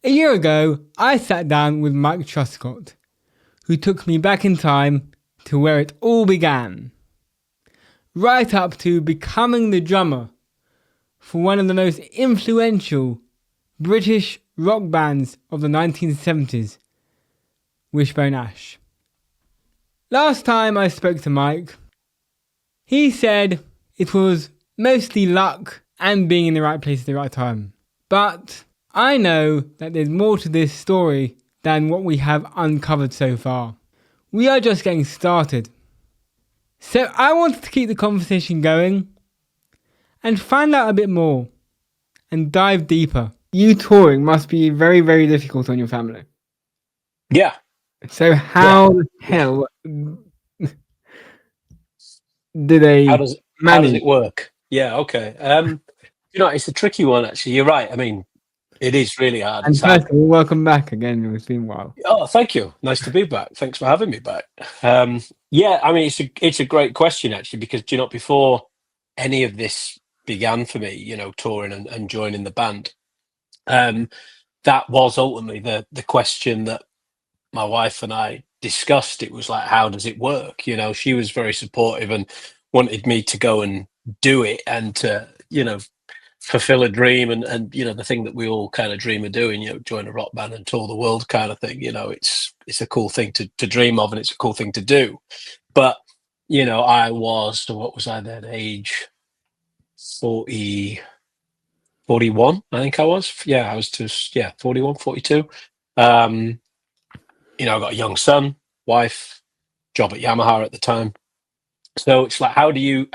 A year ago, I sat down with Mike Truscott, who took me back in time to where it all began. Right up to becoming the drummer for one of the most influential British rock bands of the 1970s, Wishbone Ash. Last time I spoke to Mike, he said it was mostly luck and being in the right place at the right time. But I know that there's more to this story than what we have uncovered so far. We are just getting started. So I wanted to keep the conversation going and find out a bit more and dive deeper. You touring must be very, very difficult on your family. Yeah. So how the hell do they How does manage? it work? Yeah, okay. It's a tricky one actually. You're right. I mean, it is really hard. And It's hard. first of all, welcome back again. It's been a while. Oh, thank you. Nice to be back. Thanks for having me back. Yeah, I mean, it's a great question actually, because before any of this began for me, touring and joining the band, that was ultimately the question that my wife and I discussed. It was like, how does it work? She was very supportive and wanted me to go and do it and to, fulfill a dream and the thing that we all kind of dream of doing, join a rock band and tour the world kind of thing. It's a cool thing to dream of, and it's a cool thing to do. But what was I then, age 41, I think I was. Yeah, I was just 41, 42. I got a young son, wife, job at Yamaha at the time. So it's like, how do you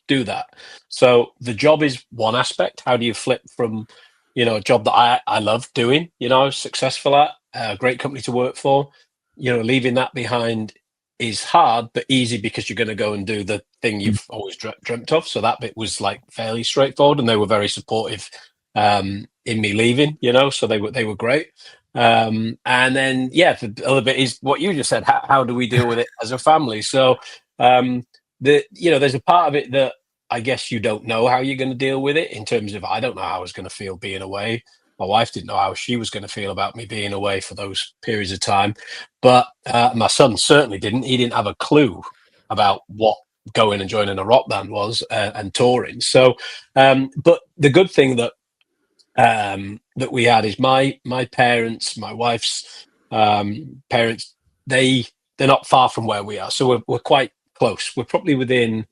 do that? So the job is one aspect. How do you flip from, a job that I love doing, successful at, a great company to work for, leaving that behind is hard, but easy because you're going to go and do the thing you've always dreamt of. So that bit was like fairly straightforward, and they were very supportive in me leaving, so they were great. And then, the other bit is what you just said. How do we deal with it as a family? So, there's a part of it that I guess you don't know how you're going to deal with it, in terms of, I don't know how I was going to feel being away. My wife didn't know how she was going to feel about me being away for those periods of time. But my son certainly didn't. He didn't have a clue about what going and joining a rock band was, and touring. So, but the good thing that we had is my parents, my wife's parents, they're not far from where we are. So we're quite close. We're probably within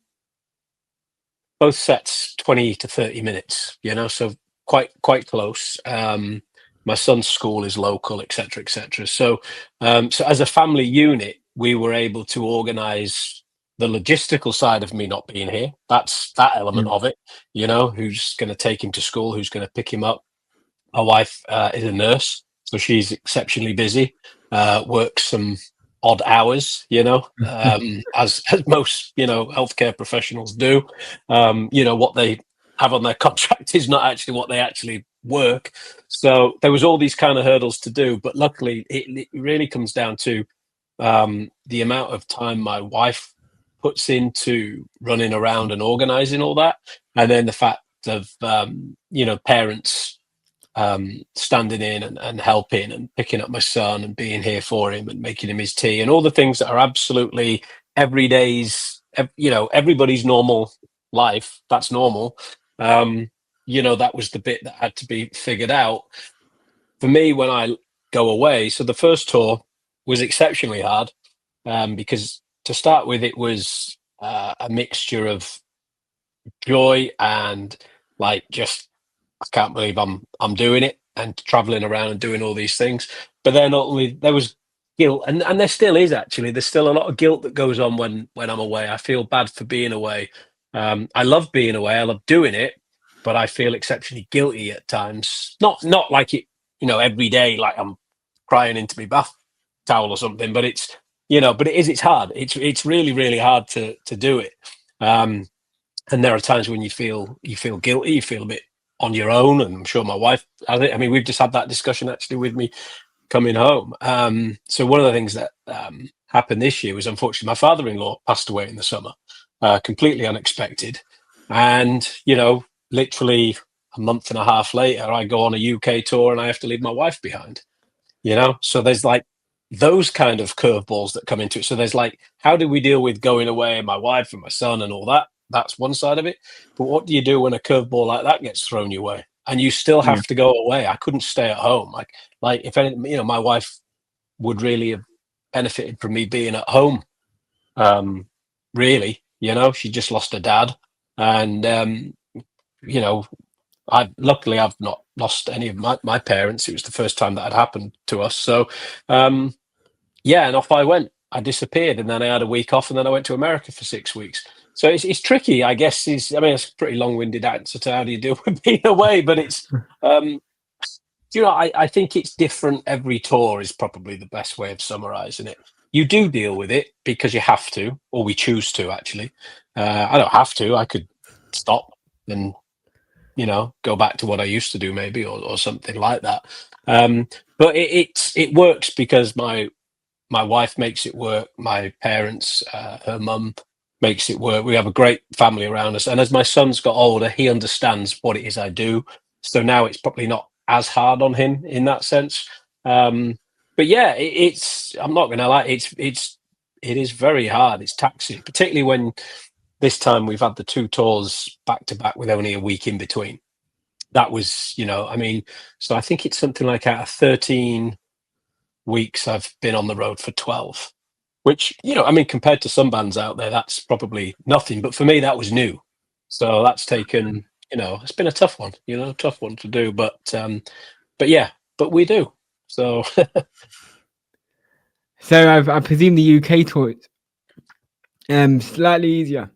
both sets 20 to 30 minutes, so quite close. My son's school is local, etc., etc. So as a family unit, we were able to organize the logistical side of me not being here. That's that element of it, who's going to take him to school, who's going to pick him up. My wife is a nurse, so she's exceptionally busy, works some odd hours, as most, healthcare professionals do. What they have on their contract is not actually what they actually work. So there was all these kind of hurdles to do, but luckily it really comes down to the amount of time my wife puts into running around and organizing all that, and then the fact of parents standing in and helping and picking up my son and being here for him and making him his tea and all the things that are absolutely everybody's normal life. That's normal. That was the bit that had to be figured out for me when I go away. So the first tour was exceptionally hard, because to start with, it was a mixture of joy and like, just, I can't believe I'm doing it, and traveling around and doing all these things. But then ultimately there was guilt, and there still is actually. There's still a lot of guilt that goes on when I'm away. I feel bad for being away. I love being away. I love doing it, but I feel exceptionally guilty at times. Not like it, every day, like I'm crying into my bath towel or something. But it's, but it's hard. It's really, really hard to do it. And there are times when you feel guilty. You feel a bit on your own, and I'm sure my wife, I mean, we've just had that discussion actually with me coming home. So one of the things that happened this year was, unfortunately, my father-in-law passed away in the summer, completely unexpected. And, literally a month and a half later, I go on a UK tour and I have to leave my wife behind. So there's like those kind of curveballs that come into it. So there's like, how do we deal with going away and my wife and my son and all that? That's one side of it. But what do you do when a curveball like that gets thrown your way and you still Yeah. have to go away? I couldn't stay at home. Like if anything, my wife would really have benefited from me being at home. Really, she just lost her dad, and you know, I've not lost any of my parents. It was the first time that had happened to us. So, yeah, and off I went. I disappeared, and then I had a week off, and then I went to America for 6 weeks. So it's tricky, I guess. It's a pretty long-winded answer to how do you deal with being away, but it's I think it's different. Every tour is probably the best way of summarizing it. You do deal with it because you have to, or we choose to. Actually, I don't have to. I could stop and go back to what I used to do, maybe, or something like that. But it works because my wife makes it work. My parents, her mum makes it work. We have a great family around us. And as my son's got older, he understands what it is I do. So now it's probably not as hard on him in that sense. But yeah, I'm not going to lie. It is very hard. It's taxing, particularly when this time we've had the 2 tours back to back with only a week in between. That was, so I think it's something like out of 13 weeks, I've been on the road for 12, which, compared to some bands out there, that's probably nothing. But for me, that was new. So that's taken, it's been a tough one, tough one to do. But yeah, but we do. So, So I presume the UK tour is slightly easier.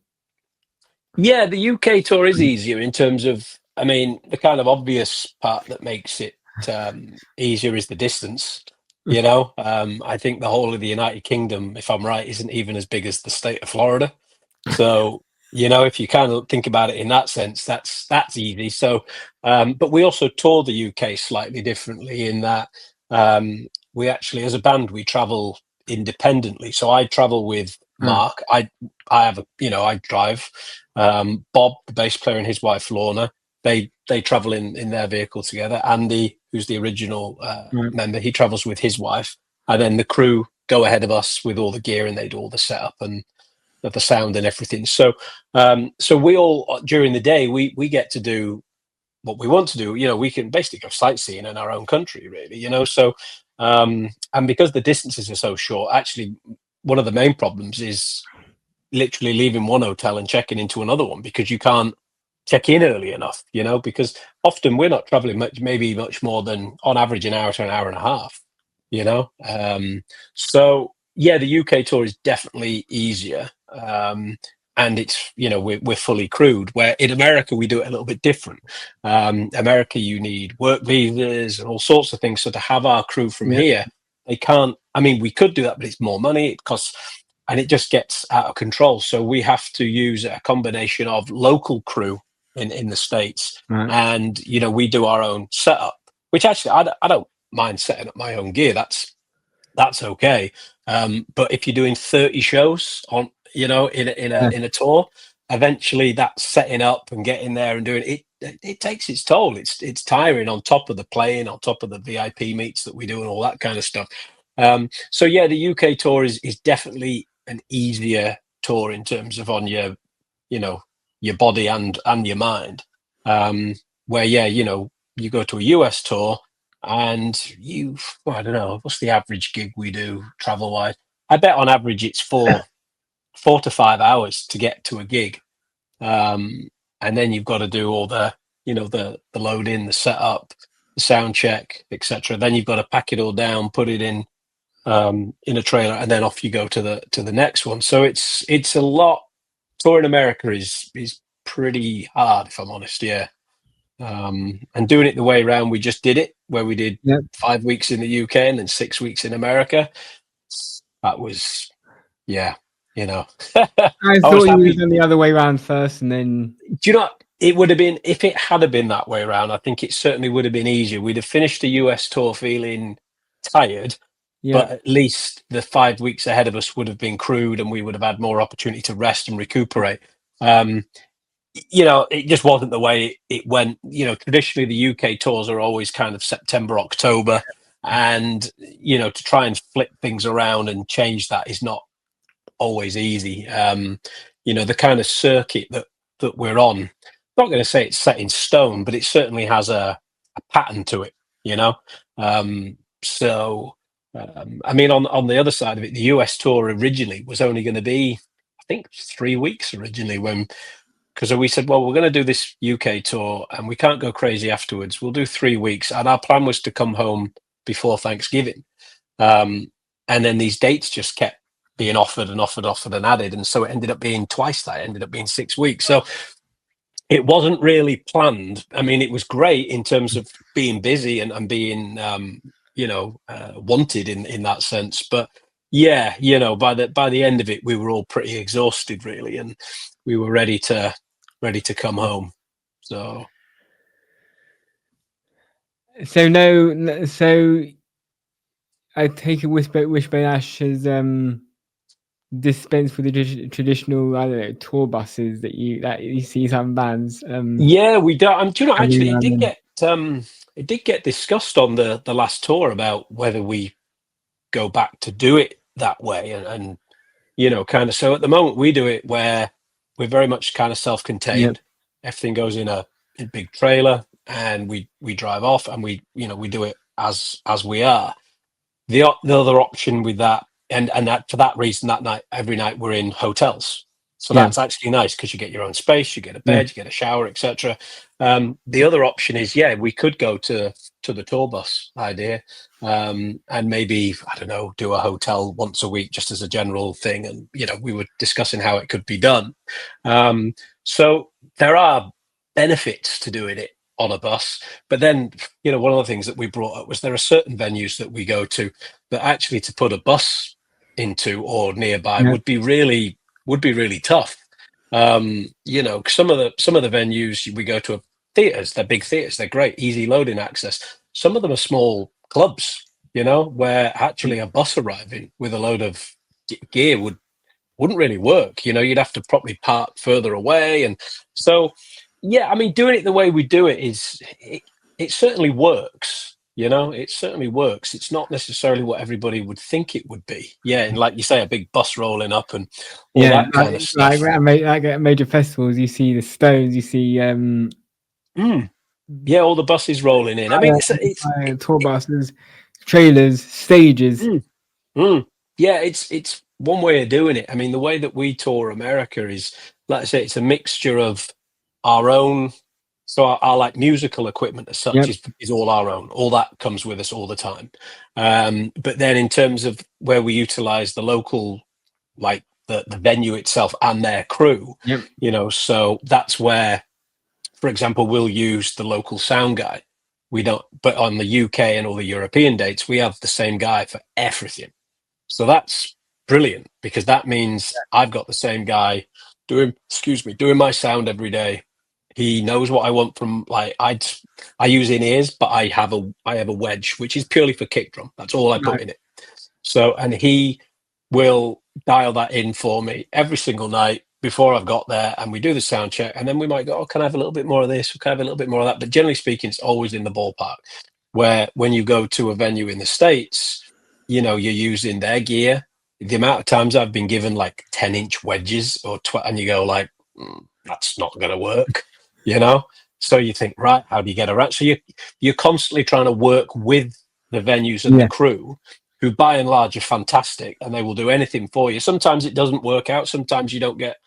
yeah, the UK tour is easier in terms of, the kind of obvious part that makes it easier is the distance. I think the whole of the United Kingdom, if I'm right, isn't even as big as the state of Florida. So, if you kind of think about it in that sense, that's easy. So, but we also tour the UK slightly differently in that we actually, as a band, we travel independently. So I travel with Mark. I have I drive. Bob, the bass player, and his wife Lorna, they travel in their vehicle together. Andy, who's the original member, he travels with his wife, and then the crew go ahead of us with all the gear and they do all the setup and the sound and everything. So so we all, during the day, we get to do what we want to do. We can basically go sightseeing in our own country, really. So and because the distances are so short, actually one of the main problems is literally leaving one hotel and checking into another one because you can't check in early enough, because often we're not traveling maybe much more than on average an hour to an hour and a half, so yeah, the UK tour is definitely easier. And it's, we're fully crewed, where in America we do it a little bit different. America, you need work visas and all sorts of things. So to have our crew from here, they can't, we could do that, but it's more money, it costs, and it just gets out of control. So we have to use a combination of local crew in the States, and we do our own setup, which actually I don't mind setting up my own gear. That's okay. But if you're doing 30 shows on, in a tour, eventually that setting up and getting there and doing it, it takes its toll. It's tiring, on top of the playing, on top of the VIP meets that we do and all that kind of stuff. So yeah, the UK tour is definitely an easier tour in terms of on your, your body and your mind. Where you go to a US tour and I don't know, what's the average gig we do travel wise? I bet on average it's 4 to 5 hours to get to a gig. And then you've got to do all the, the load in, the setup, the sound check, etc. Then you've got to pack it all down, put it in a trailer, and then off you go to the next one. So it's a lot. Touring America is pretty hard, if I'm honest. Yeah. And doing it the way around we just did it, where we did 5 weeks in the UK and then 6 weeks in America. That was, yeah, I thought you would have done the other way around first, and then. Do you know? It would have been, if it had been that way around, I think it certainly would have been easier. We'd have finished the US tour feeling tired, but at least the 5 weeks ahead of us would have been crewed, and we would have had more opportunity to rest and recuperate. you know, it just wasn't the way it went. You know, traditionally the UK tours are always kind of September, October, and you know, to try and flip things around and change that is not always easy. You know, the kind of circuit that we're on, I'm not going to say it's set in stone, but it certainly has a pattern to it. You know, so I mean, on the other side of it, the US tour originally was only going to be, I think, 3 weeks originally when because we said, well, we're going to do this UK tour and we can't go crazy afterwards. We'll do 3 weeks. And our plan was to come home before Thanksgiving. Um, and then these dates just kept being offered and offered and added. And so it ended up being twice that. It ended up being 6 weeks. So it wasn't really planned. I mean, it was great in terms of being busy and being, you know, wanted in that sense. But yeah, you know, by the end of it, we were all pretty exhausted, really, and we were ready to come home. So So I take it Wishbone Ash has dispensed with the traditional, I don't know, tour buses that you see some bands yeah, we don't. Do you know? having Actually, around them. it did get discussed on the last tour about whether we go back to do it that way, and you know, kind of. So at the moment, we do it where we're very much kind of Yep. self-contained. Everything goes in a big trailer, and we drive off, and you know we do it as we are. The other option with that, and that for that reason, that night every night we're in hotels, so Yeah. that's actually nice because you get your own space, you get a Yeah. bed, you get a shower, etc. The other option is, yeah, we could go to the tour bus idea, and maybe I don't know, do a hotel once a week just as a general thing, and you know, we were discussing how it could be done. So there are benefits to doing it on a bus. But then, you know, one of the things that we brought up was there are certain venues that we go to that actually to put a bus into or nearby Yeah. would be really tough. You know, some of the venues we go to are theaters, they're big theaters, they're great, easy loading access. Some of them are small clubs, you know, where actually a bus arriving with a load of gear wouldn't really work. You know, you'd have to probably park further away, and so yeah, I mean, doing it the way we do it it certainly works. You know, it certainly works. It's not necessarily what everybody would think it would be. Yeah, and like you say, a big bus rolling up and all Yeah. that kind of Like stuff. at major festivals, you see the Stones, you see Mm. Yeah, all the buses rolling in. I mean, tour buses, trailers, stages. mm, mm. Yeah, it's one way of doing it. I mean, the way that we tour America is, like I say, it's a mixture of our own. So our like musical equipment as such Yep. is all our own. All that comes with us all the time. But then in terms of where we utilize the local, like the venue itself and their crew, Yep. you know, so that's where, for example, we'll use the local sound guy. We don't, but on the UK and all the European dates, we have the same guy for everything. So that's brilliant because that means I've got the same guy doing my sound every day. He knows what I want from like I use in ears, but I have a wedge which is purely for kick drum. That's all I put Right. in it. So and he will dial that in for me every single night before I've got there, and we do the sound check, and then we might go, "Oh, can I have a little bit more of this? Can I have a little bit more of that?" But generally speaking, it's always in the ballpark. Where when you go to a venue in the States, you know, you're using their gear. The amount of times I've been given like 10-inch wedges and you go like, that's not going to work, you know? So you think, right, how do you get around? So you're constantly trying to work with the venues and the Yeah. crew who by and large are fantastic and they will do anything for you. Sometimes it doesn't work out. Sometimes you don't get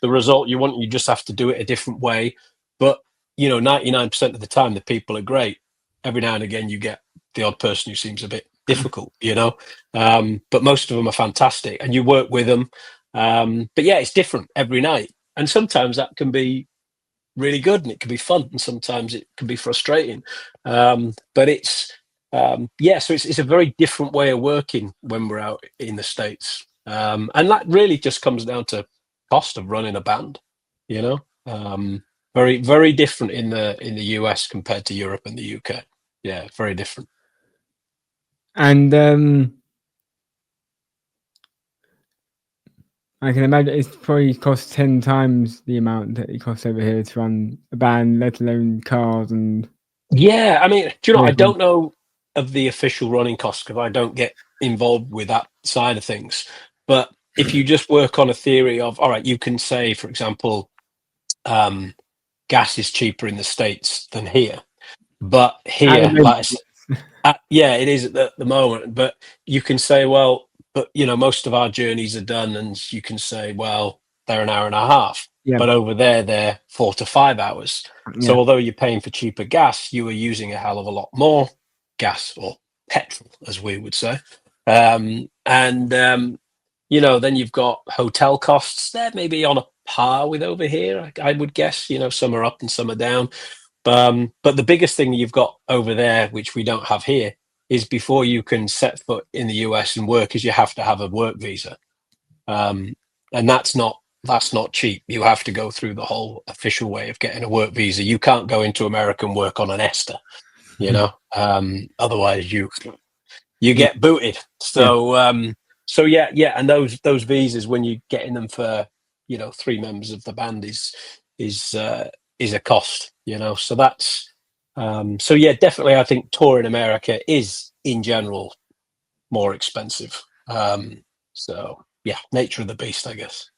the result you want. You just have to do it a different way. But, you know, 99% of the time, the people are great. Every now and again, you get the odd person who seems a bit difficult, you know. But most of them are fantastic, and you work with them. But yeah, it's different every night, and sometimes that can be really good and it can be fun, and sometimes it can be frustrating. But it's yeah, so it's a very different way of working when we're out in the States, and that really just comes down to cost of running a band, you know. Very different in the US compared to Europe and the UK. Yeah, very different. And I can imagine it's probably cost 10 times the amount that it costs over here to run a band, let alone cars and Yeah, I mean, do you know, I vehicles. don't know of the official running costs because I don't get involved with that side of things. But if you just work on a theory of, all right, you can say, for example, um, gas is cheaper in the States than here. But At the here, moment, yeah, it is at the moment. But you can say, well, but most of our journeys are done, and you can say, well, they're an hour and a half. yeah, But over there, they're 4 to 5 hours. So yeah, although you're paying for cheaper gas, you are using a hell of a lot more gas or petrol, as we would say. And then you've got hotel costs. They're maybe on a par with over here, I would guess. Some are up and some are down. But the biggest thing you've got over there, which we don't have here, is before you can set foot in the US and work, is you have to have a work visa, and that's not cheap. You have to go through the whole official way of getting a work visa. You can't go into America and work on an ESTA, otherwise you yeah, get booted. yeah. So yeah, and those visas when you getting them for 3 members of the band is is a cost. So that's so yeah, definitely. I think touring America is in general more expensive. So yeah, nature of the beast, I guess.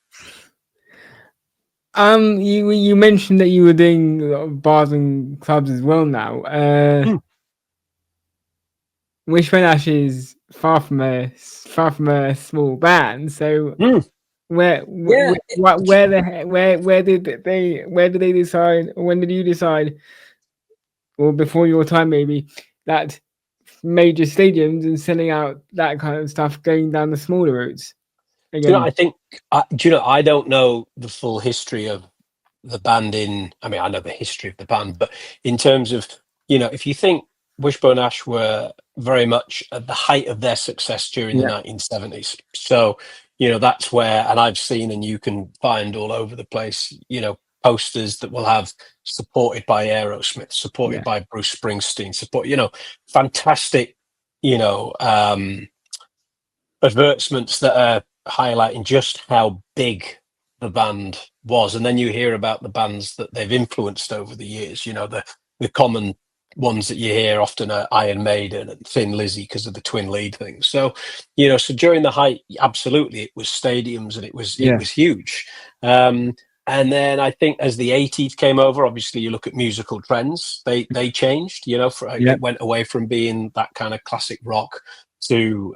You mentioned that you were doing a lot of bars and clubs as well now. Mm, Wishbone Ash is far from a small band. So mm, yeah. where did they decide, or when did you decide, or before your time maybe, that major stadiums and selling out that kind of stuff, going down the smaller routes I again? think I don't know the full history of the band I mean, I know the history of the band, but in terms of, if you think Wishbone Ash were very much at the height of their success during the Yeah, 1970s. So, that's where, and I've seen, and you can find all over the place, posters that will have supported by Aerosmith, supported yeah, by Bruce Springsteen, fantastic, you know, um, advertisements that are highlighting just how big the band was, and then you hear about the bands that they've influenced over the years. The common ones that you hear often are Iron Maiden and Thin Lizzy because of the twin lead thing. So, so during the height, absolutely, it was stadiums and it yeah, was huge. Um, and then I think as the 80s came over, obviously you look at musical trends, they changed. yeah, It went away from being that kind of classic rock to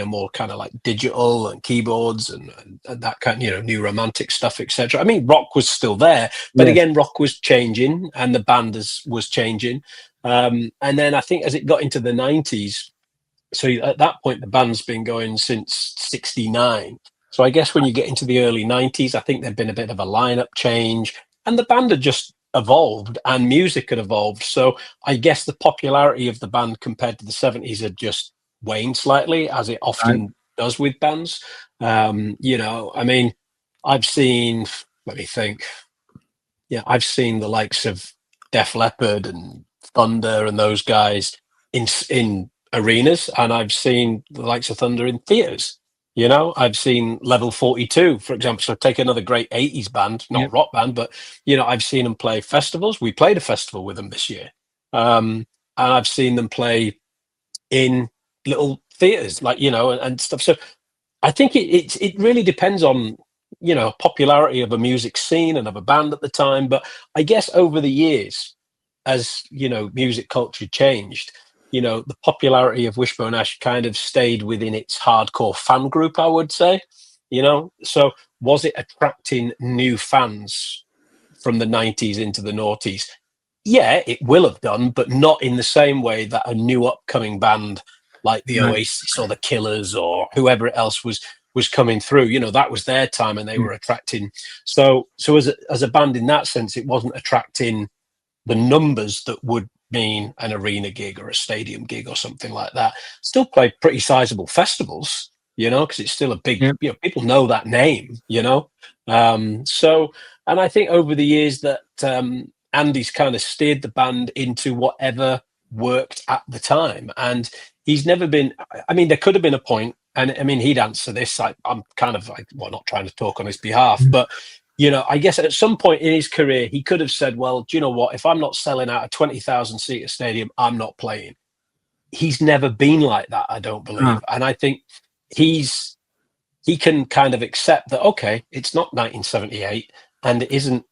more kind of like digital and keyboards and that kind, new romantic stuff, etc. I mean, rock was still there, but yes, again, rock was changing and the band was changing. And then I think as it got into the 90s, so at that point, the band's been going since '69. So I guess when you get into the early 90s, I think there'd been a bit of a lineup change and the band had just evolved and music had evolved. So I guess the popularity of the band compared to the '70s had just waned slightly, as it right, often does with bands. I mean, I've seen, let me think, yeah, I've seen the likes of Def Leppard and Thunder and those guys in arenas, and I've seen the likes of Thunder in theaters. I've seen Level 42, for example. So take another great 80s band, not yeah, a rock band, but I've seen them play festivals. We played a festival with them this year. And I've seen them play in little theaters, like, and stuff. So I think it really depends on popularity of a music scene and of a band at the time. But I guess over the years, as music culture changed, the popularity of Wishbone Ash kind of stayed within its hardcore fan group, I would say. So was it attracting new fans from the 90s into the noughties? Yeah, it will have done, but not in the same way that a new upcoming band like the right, Oasis or the Killers or whoever else was coming through. That was their time and they yeah, were attracting. So as a band in that sense, it wasn't attracting the numbers that would mean an arena gig or a stadium gig or something like that. Still play pretty sizable festivals, because it's still a big, yeah, people know that name. So, and I think over the years that Andy's kind of steered the band into whatever worked at the time. And he's never been, I mean, there could have been a point and I mean, he'd answer this. I'm kind of like, well, not trying to talk on his behalf, but I guess at some point in his career, he could have said, well, do you know what? If I'm not selling out a 20,000 seater stadium, I'm not playing. He's never been like that, I don't believe. And I think he can kind of accept that, okay, it's not 1978 and it isn't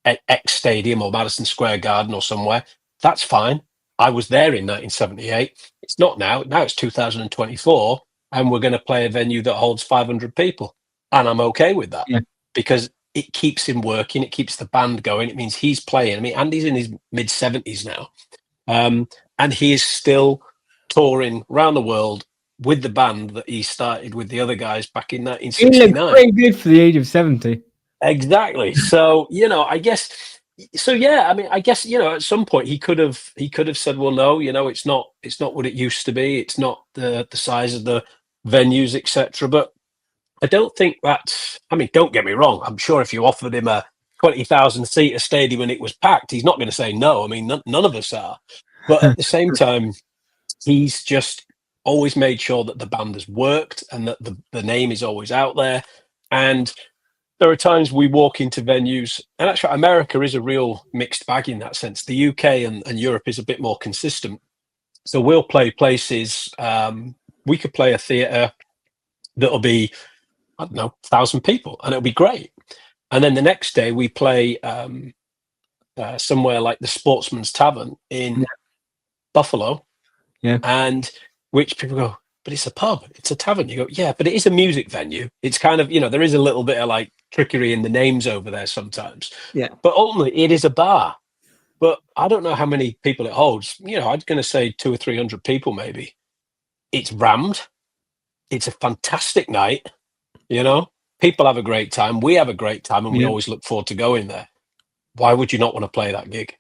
X Stadium or Madison Square Garden or somewhere. That's fine. I was there in 1978. It's not now. Now it's 2024, and we're going to play a venue that holds 500 people. And I'm okay with that because it keeps him working. It keeps the band going. It means he's playing. I mean, Andy's in his mid-70s now, and he is still touring around the world with the band that he started with the other guys back in 1969. He looks pretty good for the age of 70. Exactly. So, I guess, so yeah, I mean, I guess, at some point he could have said, well, no, it's not what it used to be. It's not the size of the venues, etc. But I don't think that's, I mean, don't get me wrong. I'm sure if you offered him a 20,000 seater stadium and it was packed, he's not going to say no. I mean, none of us are. But at the same time, he's just always made sure that the band has worked and that the name is always out there. And there are times we walk into venues, and actually America is a real mixed bag in that sense. The UK and Europe is a bit more consistent. So we'll play places, we could play a theatre that'll be, I don't know, 1,000 people, and it'll be great. And then the next day we play somewhere like the Sportsman's Tavern in Buffalo, and which people go, but it's a pub, it's a tavern. You go, yeah, but it is a music venue. It's kind of, there is a little bit of like trickery in the names over there sometimes. Yeah. But ultimately, it is a bar. But I don't know how many people it holds. I'm going to say 200 or 300 people maybe. It's rammed. It's a fantastic night. People have a great time. We have a great time, and we always look forward to going there. Why would you not want to play that gig?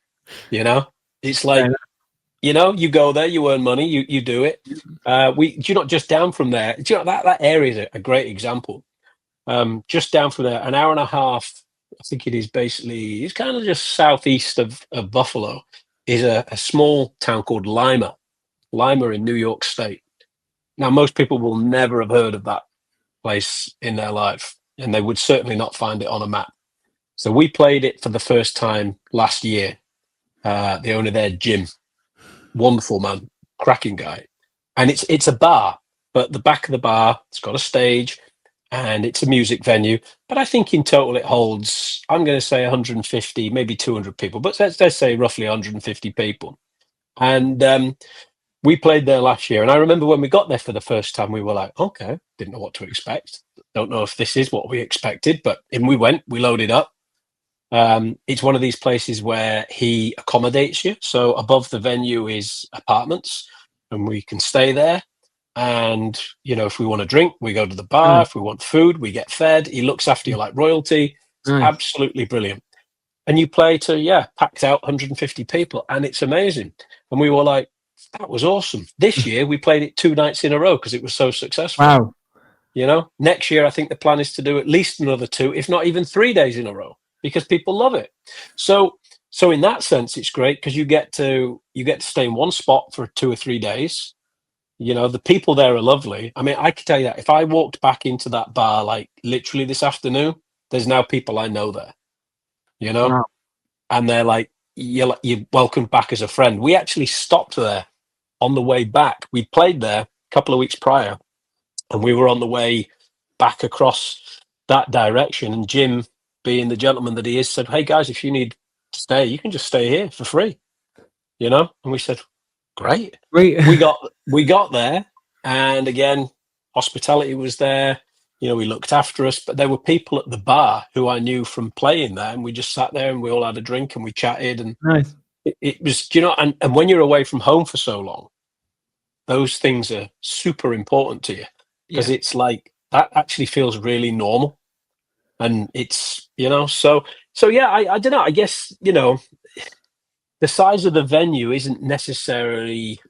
It's like, you go there, you earn money, you do it. You're not just down from there. Do you know that area is a great example. Just down from there, an hour and a half, I think it is basically, it's kind of just southeast of Buffalo, is a small town called Lima in New York State. Now, most people will never have heard of that place in their life, and they would certainly not find it on a map. So we played it for the first time last year. The owner there, Jim, wonderful man, cracking guy, and it's a bar, but the back of the bar, it's got a stage, and it's a music venue. But I think in total it holds, I'm going to say 150, maybe 200 people, but let's say roughly 150 people. And we played there last year, and I remember when we got there for the first time, we were like, okay, didn't know what to expect. Don't know if this is what we expected, but in we went, we loaded up. It's one of these places where he accommodates you. So above the venue is apartments, and we can stay there. And, if we want to drink, we go to the bar. If we want food, we get fed. He looks after you like royalty. It's absolutely brilliant. And you play to, packed out 150 people, and it's amazing. And we were like, that was awesome. This year, we played it 2 nights in a row because it was so successful. Wow. Next year, I think the plan is to do at least another 2, if not even 3 days in a row, because people love it. So in that sense, it's great because you get to stay in one spot for 2 or 3 days. The people there are lovely. I mean, I can tell you that if I walked back into that bar, like literally this afternoon, there's now people I know there, Wow. and they're like, you're welcome back as a friend. We actually stopped there on the way back. We played there a couple of weeks prior, and we were on the way back across that direction. And Jim, being the gentleman that he is, said, hey guys, if you need to stay, you can just stay here for free, and we said, great. We got there, and again, hospitality was there. We looked after us, but there were people at the bar who I knew from playing there, and we just sat there and we all had a drink and we chatted, and Nice. it was, and when you're away from home for so long, those things are super important to you because it's like that actually feels really normal, and it's so yeah. I don't know. I guess the size of the venue isn't necessarily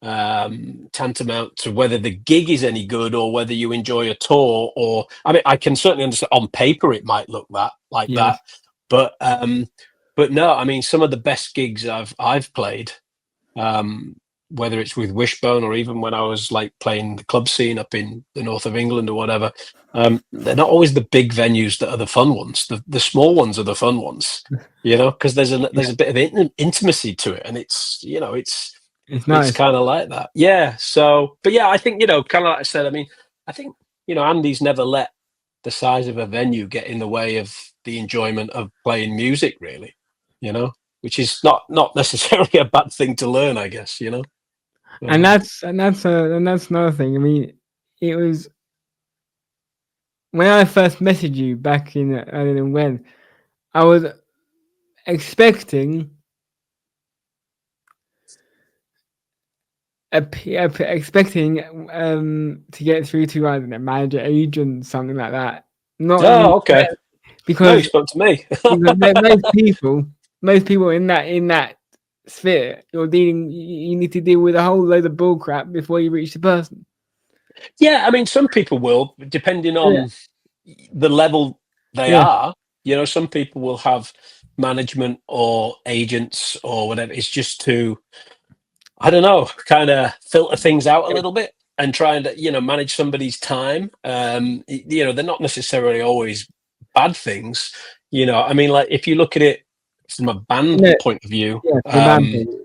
tantamount to whether the gig is any good or whether you enjoy a tour. Or I mean, I can certainly understand on paper it might look that, but no. I mean, some of the best gigs I've played, whether it's with Wishbone or even when I was like playing the club scene up in the north of England or whatever, they're not always the big venues that are the fun ones. The small ones are the fun ones, because there's a bit of intimacy to it, and it's It's it's nice. kind of like that. Yeah. So, but yeah, I think kind of like I said. I mean, I think Andy's never let the size of a venue get in the way of the enjoyment of playing music, really. Which is not necessarily a bad thing to learn, I guess. And that's another thing. I mean, it was when I first messaged you back in I don't know when, I was expecting to get through to, I don't know, manager, agent, something like that. Not even Oh, okay. No, you because spoke to me. most people in that sphere, you need to deal with a whole load of bull crap before you reach the person. Yeah, I mean, some people will, depending Yeah, on the level they yeah, are. Some people will have management or agents or whatever. It's just to, I don't know, kind of filter things out a little bit and try and manage somebody's time. They're not necessarily always bad things. I mean, like if you look at it from a band yeah, point of view, yeah. The band thing.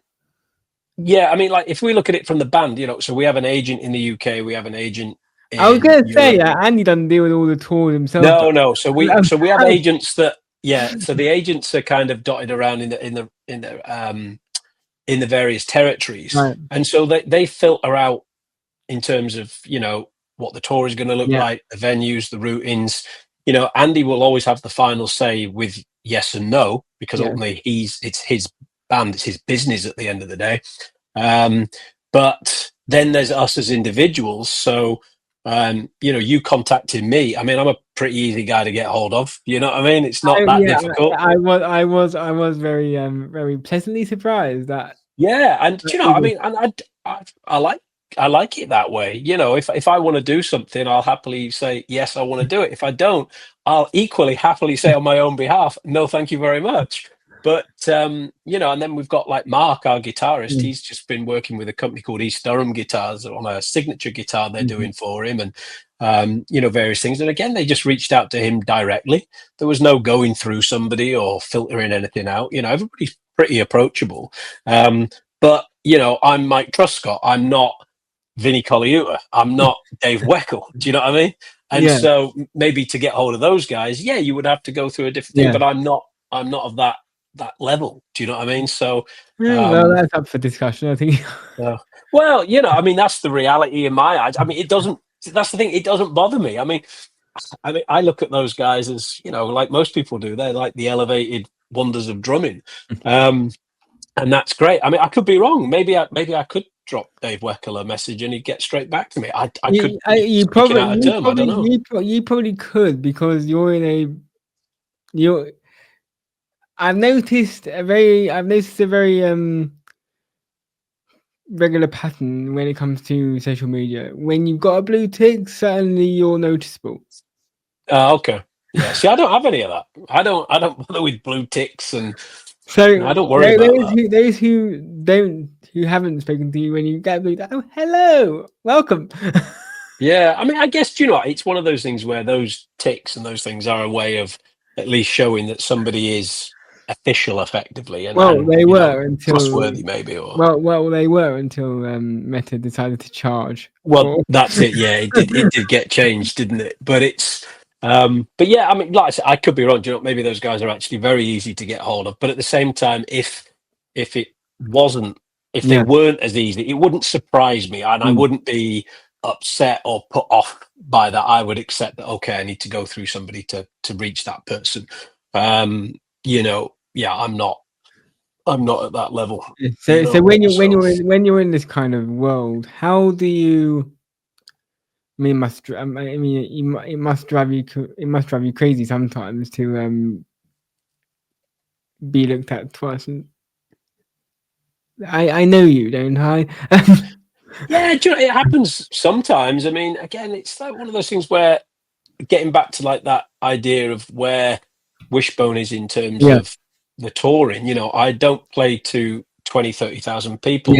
yeah, I mean, like if we look at it from the band, so we have an agent in the UK, we have an agent I was in gonna say, Europe. Andy doesn't deal with all the tours himself, but No. So we um, so we have how- agents that, yeah. So the agents are kind of dotted around in the various territories, right, and so they filter out in terms of what the tour is going to look yeah, like, the venues, the routings. Andy will always have the final say with yes and no, because yeah, ultimately it's his band, it's his business at the end of the day. But then there's us as individuals. So, you contacted me. I mean, I'm a pretty easy guy to get hold of. You know what I mean? It's not that yeah. difficult. I was very pleasantly surprised that. Yeah, and I Even, mean, and I like it that way. If I want to do something, I'll happily say yes, I want to do it. If I don't, I'll equally happily say on my own behalf, no, thank you very much. But and then we've got like Mark, our guitarist. mm, He's just been working with a company called East Durham Guitars on a signature guitar they're mhm. doing for him, and various things. And again, they just reached out to him directly. There was no going through somebody or filtering anything out. Everybody's pretty approachable. But I'm Mike Truscott. I'm not Vinnie Colaiuta. I'm not Dave Weckl. Do you know what I mean? And Yeah, so maybe to get hold of those guys, yeah, you would have to go through a different thing. yeah. But I'm not. I'm not of that level. Do you know what I mean? So, Yeah, well, um, that's up for discussion, I think. well, I mean, that's the reality in my eyes. I mean, it doesn't. That's the thing. It doesn't bother me. I mean, I look at those guys as like most people do. They're like the elevated wonders of drumming. Um, and that's great. I mean, I could be wrong. Maybe I could drop Dave Weckl a message and he'd get straight back to me. I could be You speaking probably out of you term. I don't probably know. you probably could because you're. I've noticed a very regular pattern when it comes to social media. When you've got a blue tick, suddenly you're noticeable. Okay. Yeah. See, I don't have any of that. I don't bother with blue ticks, and I So don't worry about that. those who haven't spoken to you when you get blue, oh hello, welcome. Yeah. I mean, I guess you know what, it's one of those things where those ticks and those things are a way of at least showing that somebody is official, effectively, and Well, they were until trustworthy, maybe, or. they were until Meta decided to charge Well, for. that's it. Yeah, it did get changed, didn't it? But but yeah, I mean, like I said, I could be wrong. Do you know, maybe those guys are actually very easy to get hold of. But at the same time, if it wasn't, if they Yeah. weren't as easy, it wouldn't surprise me, and I Mm. wouldn't be upset or put off by that. I would accept that. Okay, I need to go through somebody to reach that person. Yeah, I'm not. I'm not at that level. So So. when you're in this kind of world, how do you? I mean, it must drive you crazy sometimes to be looked at twice. And I know you, don't I? Yeah, do you know, it happens sometimes. I mean, again, it's like one of those things where getting back to like that idea of where Wishbone is in terms Yeah, of the touring, I don't play to 20, 30,000 yeah, people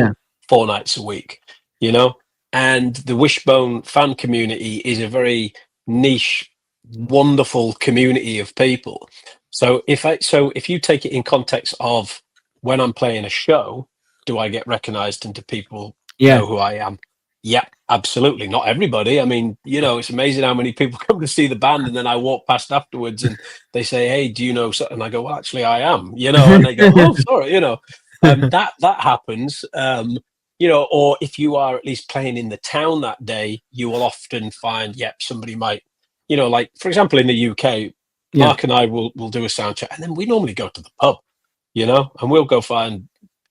4 nights a week, you know. And the Wishbone fan community is a very niche, wonderful community of people. So if you take it in context of when I'm playing a show, do I get recognized and do people Yeah. know who I am? Yeah, absolutely. Not everybody. I mean, it's amazing how many people come to see the band, and then I walk past afterwards and they say, "Hey, do you know?" And I go, "Well, actually, I am." And they go, "Oh, sorry." That happens. Or if you are at least playing in the town that day, you will often find, somebody might, like for example, in the UK, Yeah. Mark and I will do a sound check, and then we normally go to the pub, and we'll go find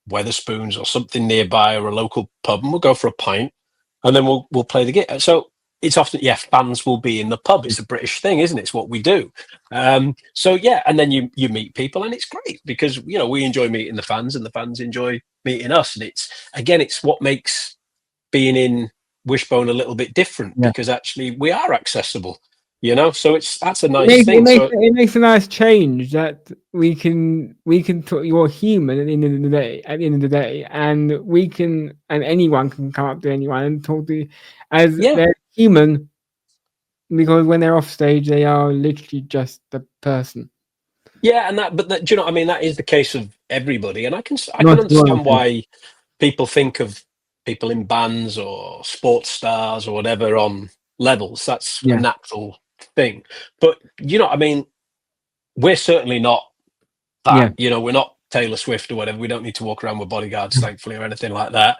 Weatherspoons or something nearby, or a local pub, and we'll go for a pint, and then we'll play the gig. So it's often, fans will be in the pub. It's a British thing, isn't it? It's what we do. And then you meet people, and it's great because we enjoy meeting the fans, and the fans enjoy meeting us. And it's what makes being in Wishbone a little bit different, Yeah. because actually we are accessible. So that's a It nice makes, it thing. makes it makes a nice change that we can talk. You're human at the end of the day. At the end of the day, and anyone can come up to anyone and talk to you as Yeah. they're human, because when they're off stage, they are literally just a person. Yeah, do you know what I mean? That is the case of everybody, and I can Not understand why people think of people in bands or sports stars or whatever on levels. That's a natural thing. But you know what I mean? We're certainly not that. We're not Taylor Swift or whatever. We don't need to walk around with bodyguards, thankfully, or anything like that.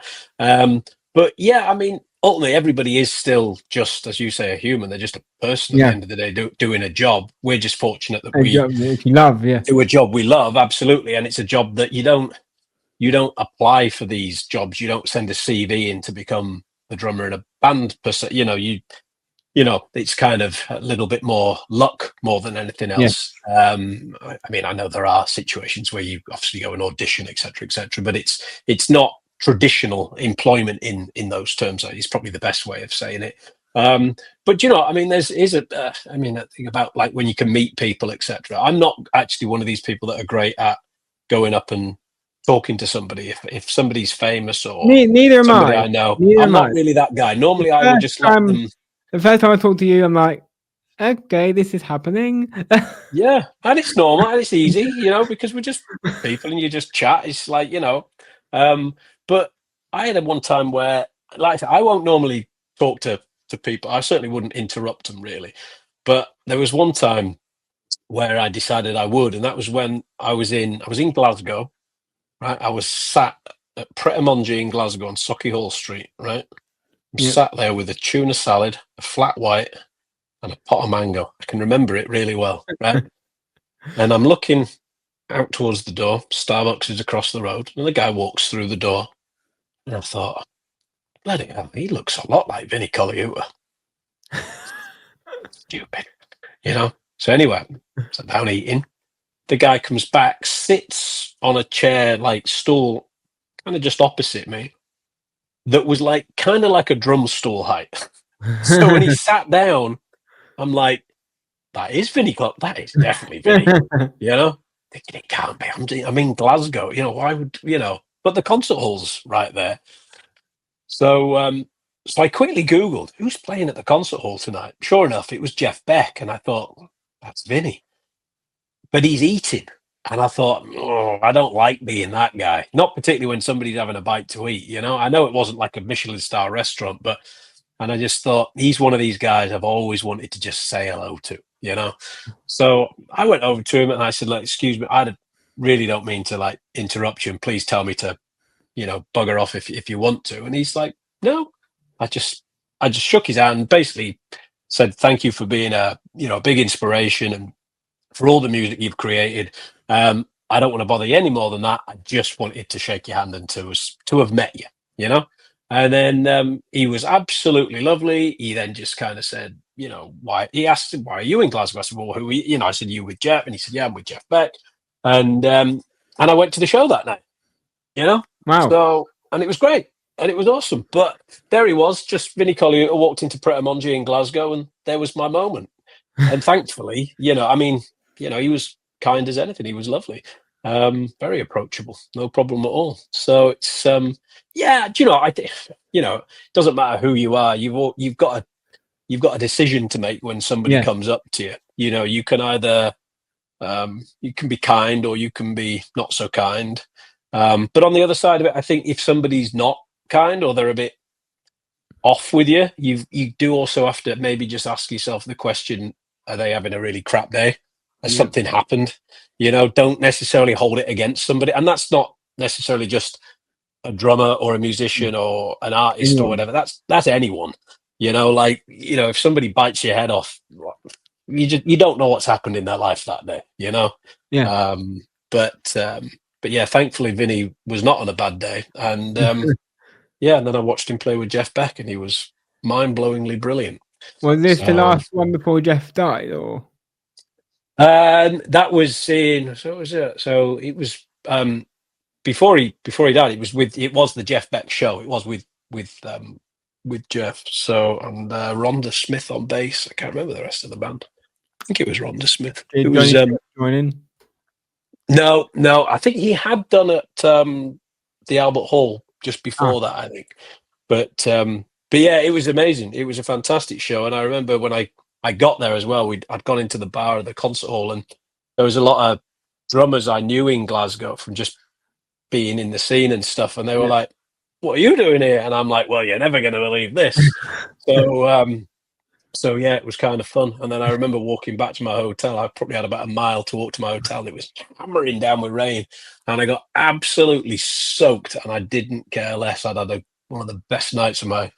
But yeah, I mean, ultimately, everybody is still just, as you say, a human. They're just a person at the end of the day doing a job. We're just fortunate that we if you love, do a job we love, absolutely, and it's a job that you don't apply for these jobs. You don't send a CV in to become the drummer in a band per se. It's kind of a little bit more luck more than anything else. I mean, I know there are situations where you obviously go and audition, etc., etc., but it's not traditional employment in those terms. It's probably the best way of saying it. But I mean, that thing about like when you can meet people, etc. I'm not actually one of these people that are great at going up and talking to somebody. If somebody's famous or neither am somebody I. I know, Neither I'm am not I. really that guy. Normally, I will just let them. The first time I talk to you, I'm like, okay, this is happening. Yeah, and it's normal and it's easy, because we're just people and you just chat. It's like, but I had one time where, like I said, I won't normally talk to people. I certainly wouldn't interrupt them really. But there was one time where I decided I would, and that was when I was in Glasgow, right? I was sat at Pret a Manger in Glasgow on Sauchiehall Street, right? I'm sat there with a tuna salad, a flat white, and a pot of mango. I can remember it really well, right? And I'm looking out towards the door. Starbucks is across the road, and the guy walks through the door. And I thought, bloody hell, he looks a lot like Vinnie Colaiuta. Stupid, So anyway, sat down eating. The guy comes back, sits on a chair, like stool, kind of just opposite me, that was like kind of like a drum stool height. So when he sat down, I'm like, that is Vinnie Clark. That is definitely Vinnie. Thinking it can't be. I'm in Glasgow. Why would But the concert hall's right there. So so I quickly Googled who's playing at the concert hall tonight. Sure enough, it was Jeff Beck, and I thought, that's Vinnie. But he's eating. And I thought, oh, I don't like being that guy. Not particularly when somebody's having a bite to eat, I know it wasn't like a Michelin star restaurant, and I just thought, he's one of these guys I've always wanted to just say hello to, So I went over to him and I said, like, excuse me, I really don't mean to like interrupt you, and please tell me to, bugger off if you want to. And he's like, no. I just shook his hand, basically said, thank you for being a big inspiration and for all the music you've created. I don't want to bother you any more than that. I just wanted to shake your hand and to have met you, And then he was absolutely lovely. He then just kind of said, why? He asked, why are you in Glasgow? I said, well, who are you? I said, you with Jeff? And he said, yeah, I'm with Jeff Beck. And I went to the show that night, Wow. So, and it was great. And it was awesome. But there he was, just Vinnie Colaiuta walked into Pret a Manger in Glasgow, and there was my moment. And thankfully, he was kind as anything. He was lovely. Very approachable, no problem at all. So it's yeah, do you know, I think, you know, it doesn't matter who you are, you've got a decision to make when somebody Yes. comes up to you. You know, you can either you can be kind or you can be not so kind. But on the other side of it, I think if somebody's not kind or they're a bit off with you, you do also have to maybe just ask yourself the question: are they having a really crap day? Has Yeah. something happened? You know, don't necessarily hold it against somebody, and that's not necessarily just a drummer or a musician or an artist or Anyone. whatever. That's anyone. You know, like, you know, if somebody bites your head off, you don't know what's happened in their life that day. You know, Yeah. um, but yeah, thankfully Vinny was not on a bad day, and yeah, and then I watched him play with Jeff Beck, and he was mind-blowingly brilliant. Was this the So last one before Jeff died, or? that was in. So what was it? So it was before he died. It was the Jeff Beck show. It was with Jeff. So and Rhonda Smith on bass. I can't remember the rest of the band. I think it was Rhonda Smith. It Did was Johnny join in? no. I think he had done at the Albert Hall just before that. I think, but yeah, it was amazing. It was a fantastic show, and I remember when I got there as well. I'd gone into the bar of the concert hall, and there was a lot of drummers I knew in Glasgow from just being in the scene and stuff, and they were Yeah. like, "What are you doing here?" And I'm like, "Well, you're never going to believe this." So yeah, it was kind of fun. And then I remember walking back to my hotel. I probably had about a mile to walk to my hotel. It was hammering down with rain, and I got absolutely soaked. And I didn't care less. I'd had one of the best nights of my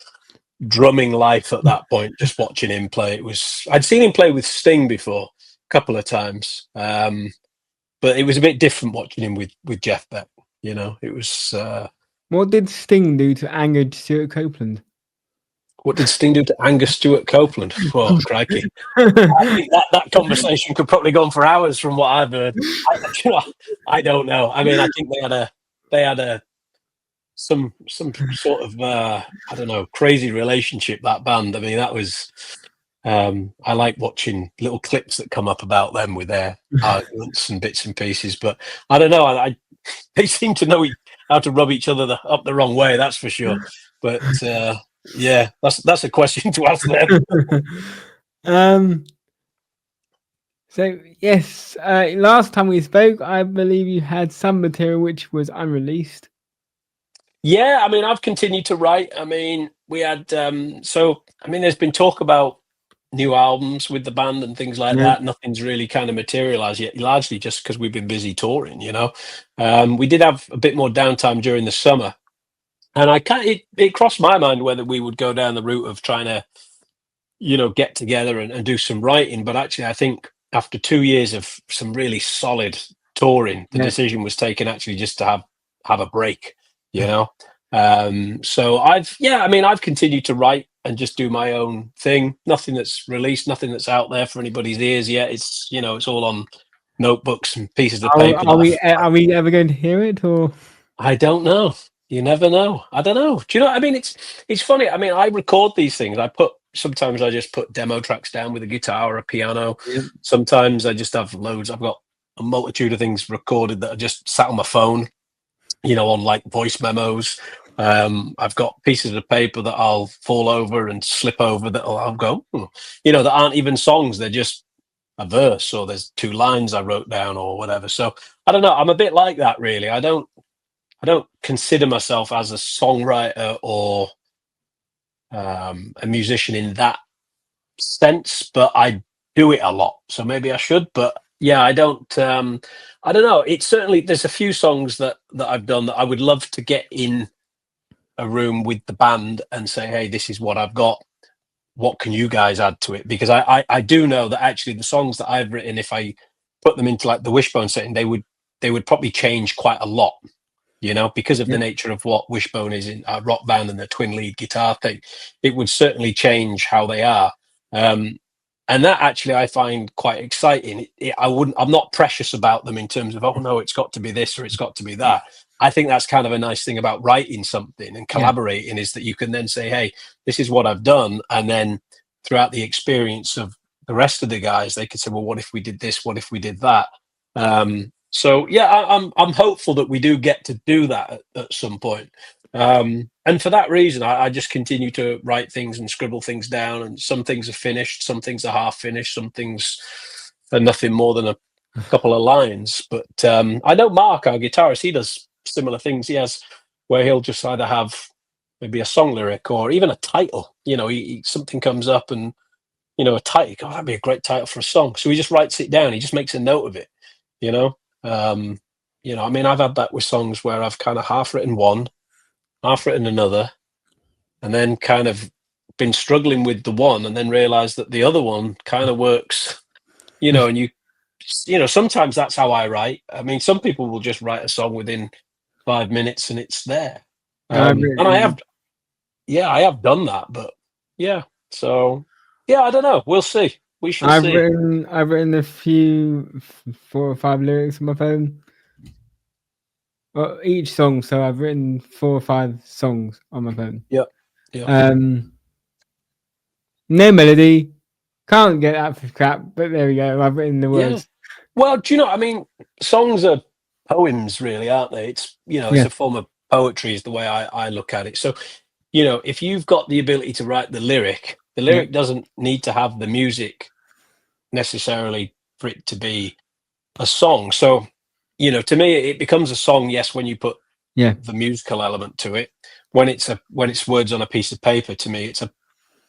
drumming life at that point, just watching him play. I'd seen him play with Sting before a couple of times, but it was a bit different watching him with Jeff Beck. You know, it was. What did Sting do to anger Stuart Copeland? What did Sting do to Angus Stewart Copeland? Oh, crikey. I think that conversation could probably go on for hours from what I've heard. I don't know. I mean, I think they had some sort of I don't know, crazy relationship, that band. I mean, that was I like watching little clips that come up about them with their arguments and bits and pieces, but I don't know. They seem to know how to rub each other up the wrong way, that's for sure. But yeah, that's a question to ask them. So yes, last time we spoke, I believe you had some material which was unreleased. Yeah, I mean, I've continued to write. I mean, we had there's been talk about new albums with the band and things like that. Nothing's really kind of materialized yet, largely just because we've been busy touring, you know. We did have a bit more downtime during the summer, and it crossed my mind whether we would go down the route of trying to, you know, get together and do some writing. But actually, I think after 2 years of some really solid touring, the decision was taken actually just to have a break, you know. So I've continued to write and just do my own thing. Nothing that's released, nothing that's out there for anybody's ears yet. It's, you know, it's all on notebooks and pieces of paper. Are we ever going to hear it, or? I don't know. You never know. I don't know. Do you know? I mean, it's funny. I mean, I record these things. Sometimes I just put demo tracks down with a guitar or a piano. Yeah. Sometimes I just have loads. I've got a multitude of things recorded that are just sat on my phone, you know, on like voice memos. I've got pieces of paper that I'll fall over and slip over that I'll go, you know, that aren't even songs. They're just a verse, or there's 2 lines I wrote down or whatever. So I don't know. I'm a bit like that, really. I don't consider myself as a songwriter or a musician in that sense, but I do it a lot. So maybe I should, but yeah, I don't know. It's certainly, there's a few songs that I've done that I would love to get in a room with the band and say, hey, this is what I've got. What can you guys add to it? Because I do know that actually the songs that I've written, if I put them into like the Wishbone setting, they would probably change quite a lot, you know, because of the nature of what Wishbone is in a rock band and the twin lead guitar thing. It would certainly change how they are. And that actually I find quite exciting. I'm not precious about them in terms of, oh no, it's got to be this or it's got to be that. I think that's kind of a nice thing about writing something and collaborating, is that you can then say, hey, this is what I've done. And then throughout the experience of the rest of the guys, they could say, well, what if we did this? What if we did that? So yeah, I'm hopeful that we do get to do that at some point. And for that reason, I just continue to write things and scribble things down. And some things are finished, some things are half finished, some things are nothing more than a couple of lines. But I know Mark, our guitarist, he does similar things. He has where he'll just either have maybe a song lyric or even a title. You know, something comes up and a title. Oh, that'd be a great title for a song. So he just writes it down. He just makes a note of it. You know, um, I mean, I've had that with songs where I've kind of half written one, half written another, and then kind of been struggling with the one, and then realised that the other one kind of works. And sometimes that's how I write. I mean, some people will just write a song within 5 minutes and it's there. And I have done that, but yeah. So yeah, I don't know. We'll see. We shall see. I've written a few 4 or 5 lyrics on my phone. Well, each song, so I've written 4 or 5 songs on my phone. Yeah. No melody, can't get that for crap, but there we go. I've written the words. Yeah. Well, do you know? I mean, songs are poems, really, aren't they? It's it's a form of poetry, is the way I look at it. So, if you've got the ability to write the lyric doesn't need to have the music necessarily for it to be a song. So, to me, it becomes a song, yes, when you put the musical element to it. When it's words on a piece of paper, to me,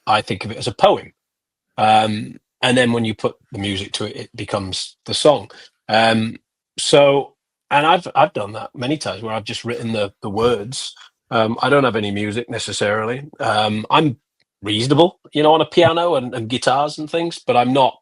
I think of it as a poem. And then when you put the music to it, it becomes the song. So, and I've done that many times where I've just written the words. I don't have any music necessarily. I'm reasonable, on a piano and guitars and things, but I'm not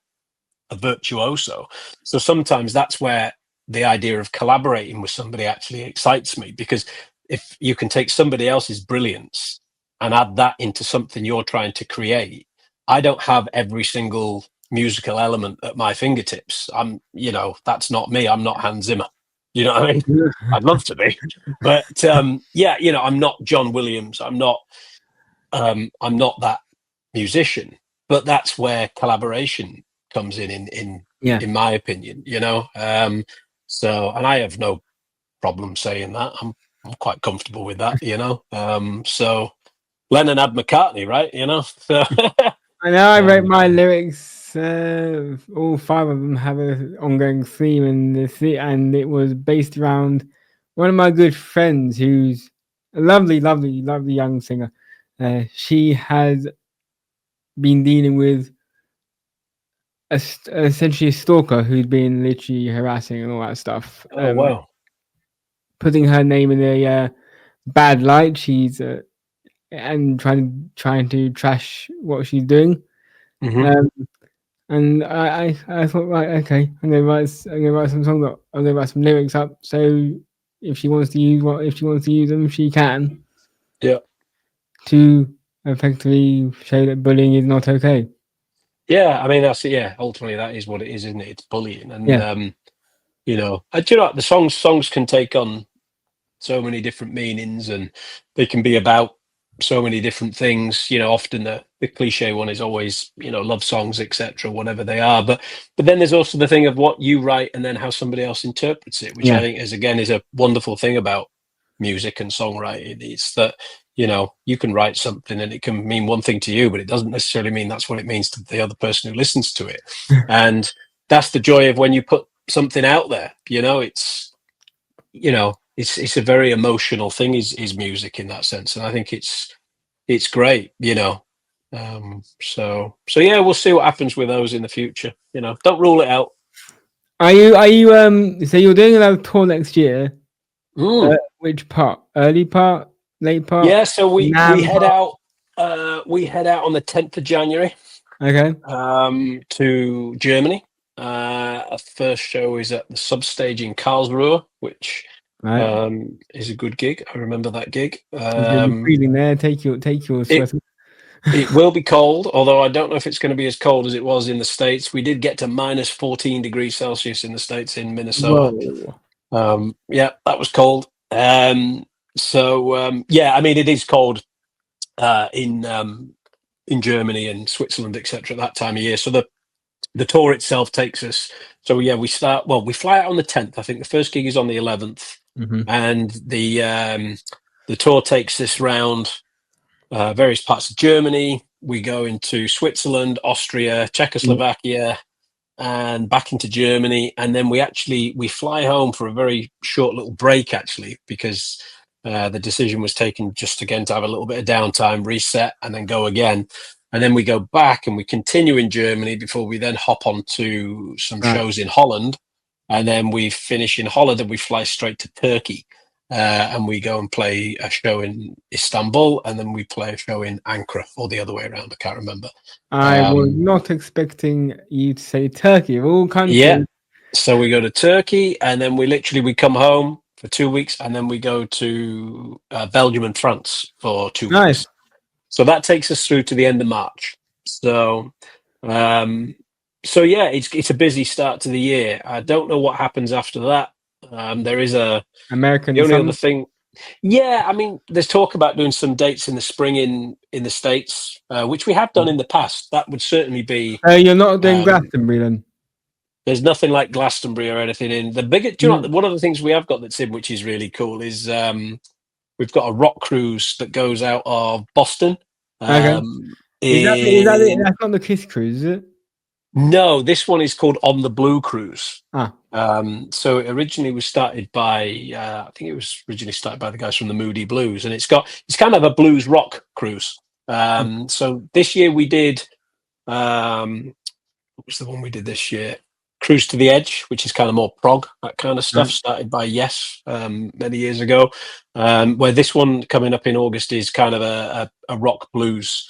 a virtuoso. So sometimes that's where the idea of collaborating with somebody actually excites me, because if you can take somebody else's brilliance and add that into something you're trying to create, I don't have every single musical element at my fingertips. That's not me. I'm not Hans Zimmer. You know what I mean? I'd love to be, but I'm not John Williams. I'm not that musician. But that's where collaboration comes in my opinion. So, and I have no problem saying that. I'm quite comfortable with that. So Lennon had McCartney, right? So. I know I wrote my lyrics. All 5 of them have an ongoing theme, and it was based around one of my good friends, who's a lovely, lovely, lovely young singer. She has been dealing with essentially a stalker who's been literally harassing and all that stuff. Oh wow! Putting her name in a bad light. She's and trying to trash what she's doing. Mm-hmm. And I thought, right, okay, I'm gonna write some songs up. I'm gonna write some lyrics up. So if she wants to use them, she can. Yeah. To effectively show that bullying is not okay. Yeah, I mean that's it. Yeah, ultimately that is what it is, isn't it? It's bullying, and do you know what? The songs can take on so many different meanings, and they can be about so many different things. Often the cliche one is always love songs, etc., whatever they are. But then there's also the thing of what you write and then how somebody else interprets it, which I think is a wonderful thing about music and songwriting. It's that you can write something and it can mean one thing to you, but it doesn't necessarily mean that's what it means to the other person who listens to it. And that's the joy of when you put something out there. It's it's a very emotional thing, is music in that sense, and I think it's great. So yeah, we'll see what happens with those in the future. Don't rule it out. Are you so you're doing another tour next year? Which part? Early part? Late part? Yeah, so we head out. We head out on the 10th of January. Okay. To Germany. Our first show is at the Substage in Karlsruhe, which is a good gig. I remember that gig. Freezing there. Take your sweater. It will be cold, although I don't know if it's going to be as cold as it was in the States. We did get to minus 14 degrees Celsius in the States, in Minnesota. Whoa. Yeah, that was cold. Yeah, I mean, it is cold in Germany and Switzerland, etc., at that time of year. So the the tour itself takes us. So yeah, we fly out on the 10th. I think the first gig is on the 11th, and the tour takes us round various parts of Germany. We go into Switzerland, Austria, Czechoslovakia, and back into Germany, and then we fly home for a very short little break, actually, because the decision was taken just again to have a little bit of downtime, reset, and then go again. And then we go back and we continue in Germany before we then hop on to some shows in Holland. And then we finish in Holland and we fly straight to Turkey. And we go and play a show in Istanbul, and then we play a show in Ankara, or the other way around. I can't remember. I was not expecting you to say Turkey of all countries. Yeah. So we go to Turkey, and then we come home for 2 weeks, and then we go to Belgium and France for 2 weeks. So that takes us through to the end of March. So, yeah, it's a busy start to the year. I don't know what happens after that. There is the only other thing. Yeah, I mean, there's talk about doing some dates in the spring in the States, which we have done in the past. That would certainly be. You're not doing Glastonbury then? There's nothing like Glastonbury or anything in the bigger. Do you know one of the things we have got that's in, which is really cool, is we've got a rock cruise that goes out of Boston. Okay. Is that it? That's not the Kiss cruise, is it? No, this one is called On the Blue Cruise. Ah. So it originally was started by I think it was originally started by the guys from the Moody Blues, and it's kind of a blues rock cruise. So this year we did what was the one we did this year? Cruise to the Edge, which is kind of more prog, that kind of stuff, started by Yes many years ago. Where this one coming up in August is kind of a rock blues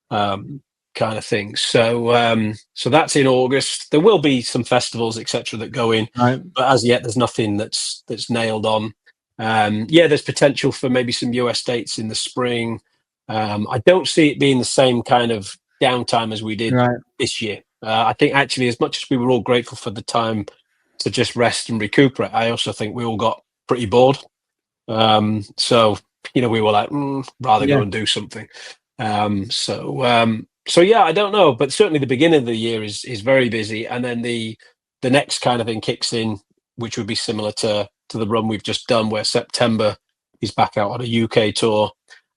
kind of thing. So that's in August. There will be some festivals, etc., that go in, but as yet there's nothing that's nailed on. There's potential for maybe some US dates in the spring. I don't see it being the same kind of downtime as we did this year. I think actually, as much as we were all grateful for the time to just rest and recuperate, I also think we all got pretty bored. So we were like, rather go and do something. So yeah, I don't know, but certainly the beginning of the year is very busy, and then the next kind of thing kicks in, which would be similar to the run we've just done, where September is back out on a UK tour,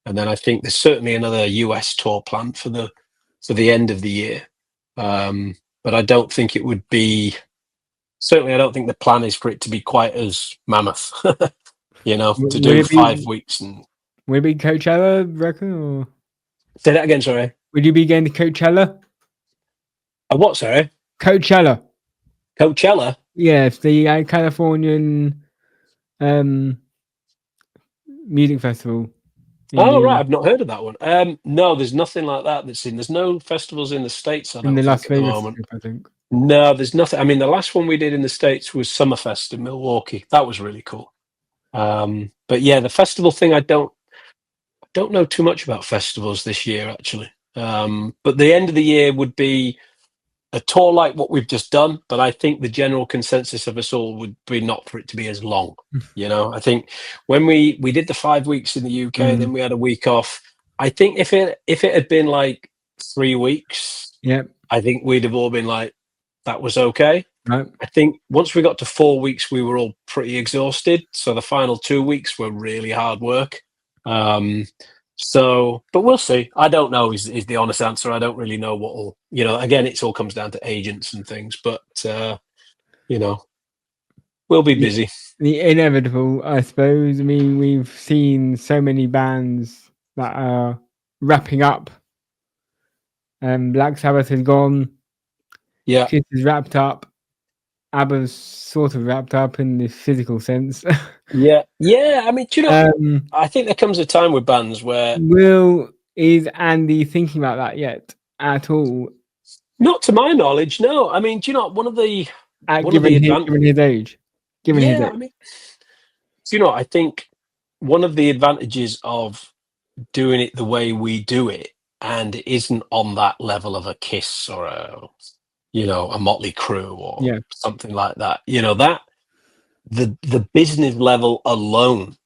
and then I think there's certainly another US tour planned for the end of the year. But I don't think it would be. Certainly, I don't think the plan is for it to be quite as mammoth. To do 5 weeks and. Would it be Coachella, reckon? Or? Say that again, sorry. Would you be going to Coachella? What, sorry? Coachella. Coachella? Yes, the Californian music festival. Oh, right. I've not heard of that one. No, there's nothing like that that's in. There's no festivals in the States, I don't think, at the moment. I think. No, there's nothing. I mean, the last one we did in the States was Summerfest in Milwaukee. That was really cool. But yeah, the festival thing, I don't know too much about festivals this year, actually. But the end of the year would be a tour like what we've just done, but I think the general consensus of us all would be not for it to be as long. I think when we did the 5 weeks in the UK, then we had a week off. I think if it had been like 3 weeks, I think we'd have all been like, that was okay. Right. I think once we got to 4 weeks, we were all pretty exhausted. So the final 2 weeks were really hard work. But we'll see. I don't know is the honest answer. I don't really know what will, again, it all comes down to agents and things, but, we'll be busy. The inevitable, I suppose. I mean, we've seen so many bands that are wrapping up. Black Sabbath is gone. Yeah. Kiss is wrapped up. ABBA's sort of wrapped up in the physical sense. Yeah. I mean, I think there comes a time with bands where. Is Andy thinking about that yet at all? Not to my knowledge, no. I mean, one of the given his age. I mean, I think one of the advantages of doing it the way we do it, and it isn't on that level of a Kiss or a Motley Crue or something like that. That the business level alone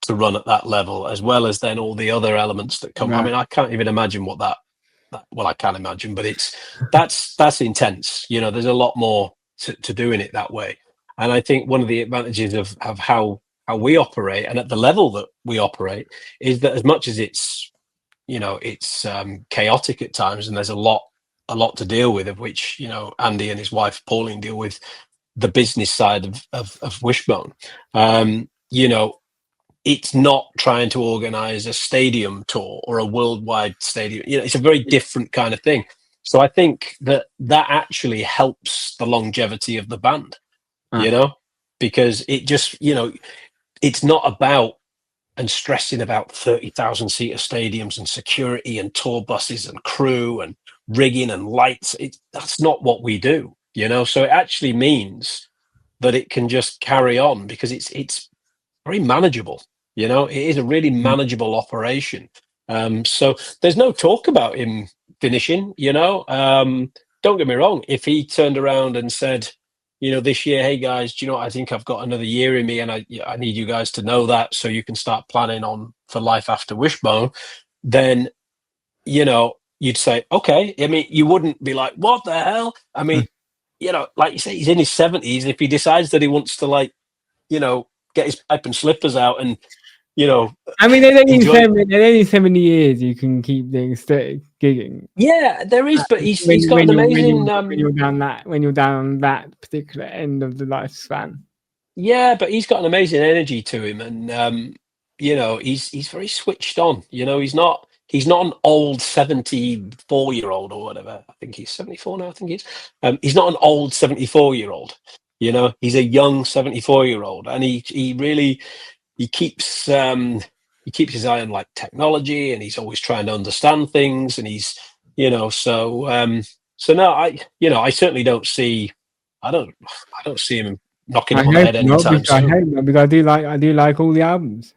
to run at that level, as well as then all the other elements that come. Right. I mean, I can't even imagine what that well, I can't imagine, but that's intense. You know, there's a lot more to doing it that way. And I think one of the advantages of how we operate and at the level that we operate is that as much as it's, it's chaotic at times, and there's a lot to deal with, of which, Andy and his wife Pauline deal with the business side of Wishbone. You know, it's not trying to organize a stadium tour or a worldwide stadium. It's a very different kind of thing. So I think that actually helps the longevity of the band, because it just, it's not about and stressing about 30,000 seater stadiums and security and tour buses and crew and rigging and lights. That's not what we do, so it actually means that it can just carry on because it's very manageable. It is a really manageable operation. So there's no talk about him finishing. Don't get me wrong. If he turned around and said, this year, hey guys, do you know what? I think I've got another year in me, and I need you guys to know that, so you can start planning on for life after Wishbone. Then, you'd say, okay. I mean, you wouldn't be like, what the hell? I mean, like you say, he's in his 70s. If he decides that he wants to, get his pipe and slippers out and, I mean, there's enjoy. only 70 years you can keep doing gigging. Yeah, there is, but he's got an amazing. When you're down that particular end of the lifespan. Yeah, but he's got an amazing energy to him, and he's very switched on. He's not an old 74-year-old or whatever. I think he's 74 now. I think he's not an old 74-year-old. He's a young 74-year-old, and he really he keeps his eye on like technology, and he's always trying to understand things, and he's so no, I certainly don't see I don't see him knocking it on the head anytime soon. I hope not, because I do like all the albums.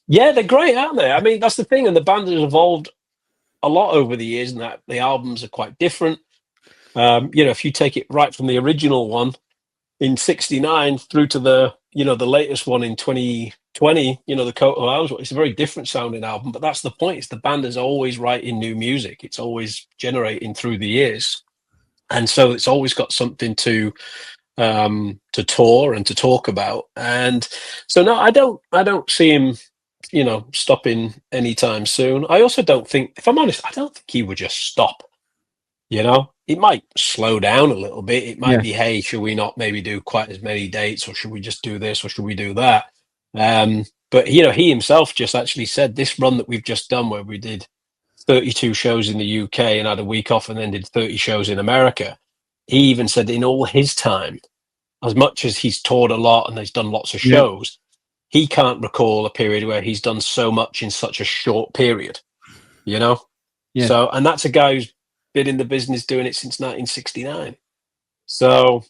Yeah, they're great, aren't they? I mean, that's the thing, and the band has evolved a lot over the years, and that the albums are quite different. If you take it right from the original one in '69 through to the latest one in 2020, the Coat of Arms, it's a very different sounding album, but that's the point. It's the band is always writing new music. It's always generating through the years, and so it's always got something to tour and to talk about. And so no, I don't see him stopping anytime soon. I also don't think, if I'm honest, I don't think he would just stop. It might slow down a little bit. It might be, hey, should we not maybe do quite as many dates, or should we just do this, or should we do that? But he himself just actually said this run that we've just done, where we did 32 shows in the UK and had a week off, and then did 30 shows in America. He even said in all his time, as much as he's toured a lot and he's done lots of shows, he can't recall a period where he's done so much in such a short period, So, and that's a guy who's been in the business doing it since 1969. So,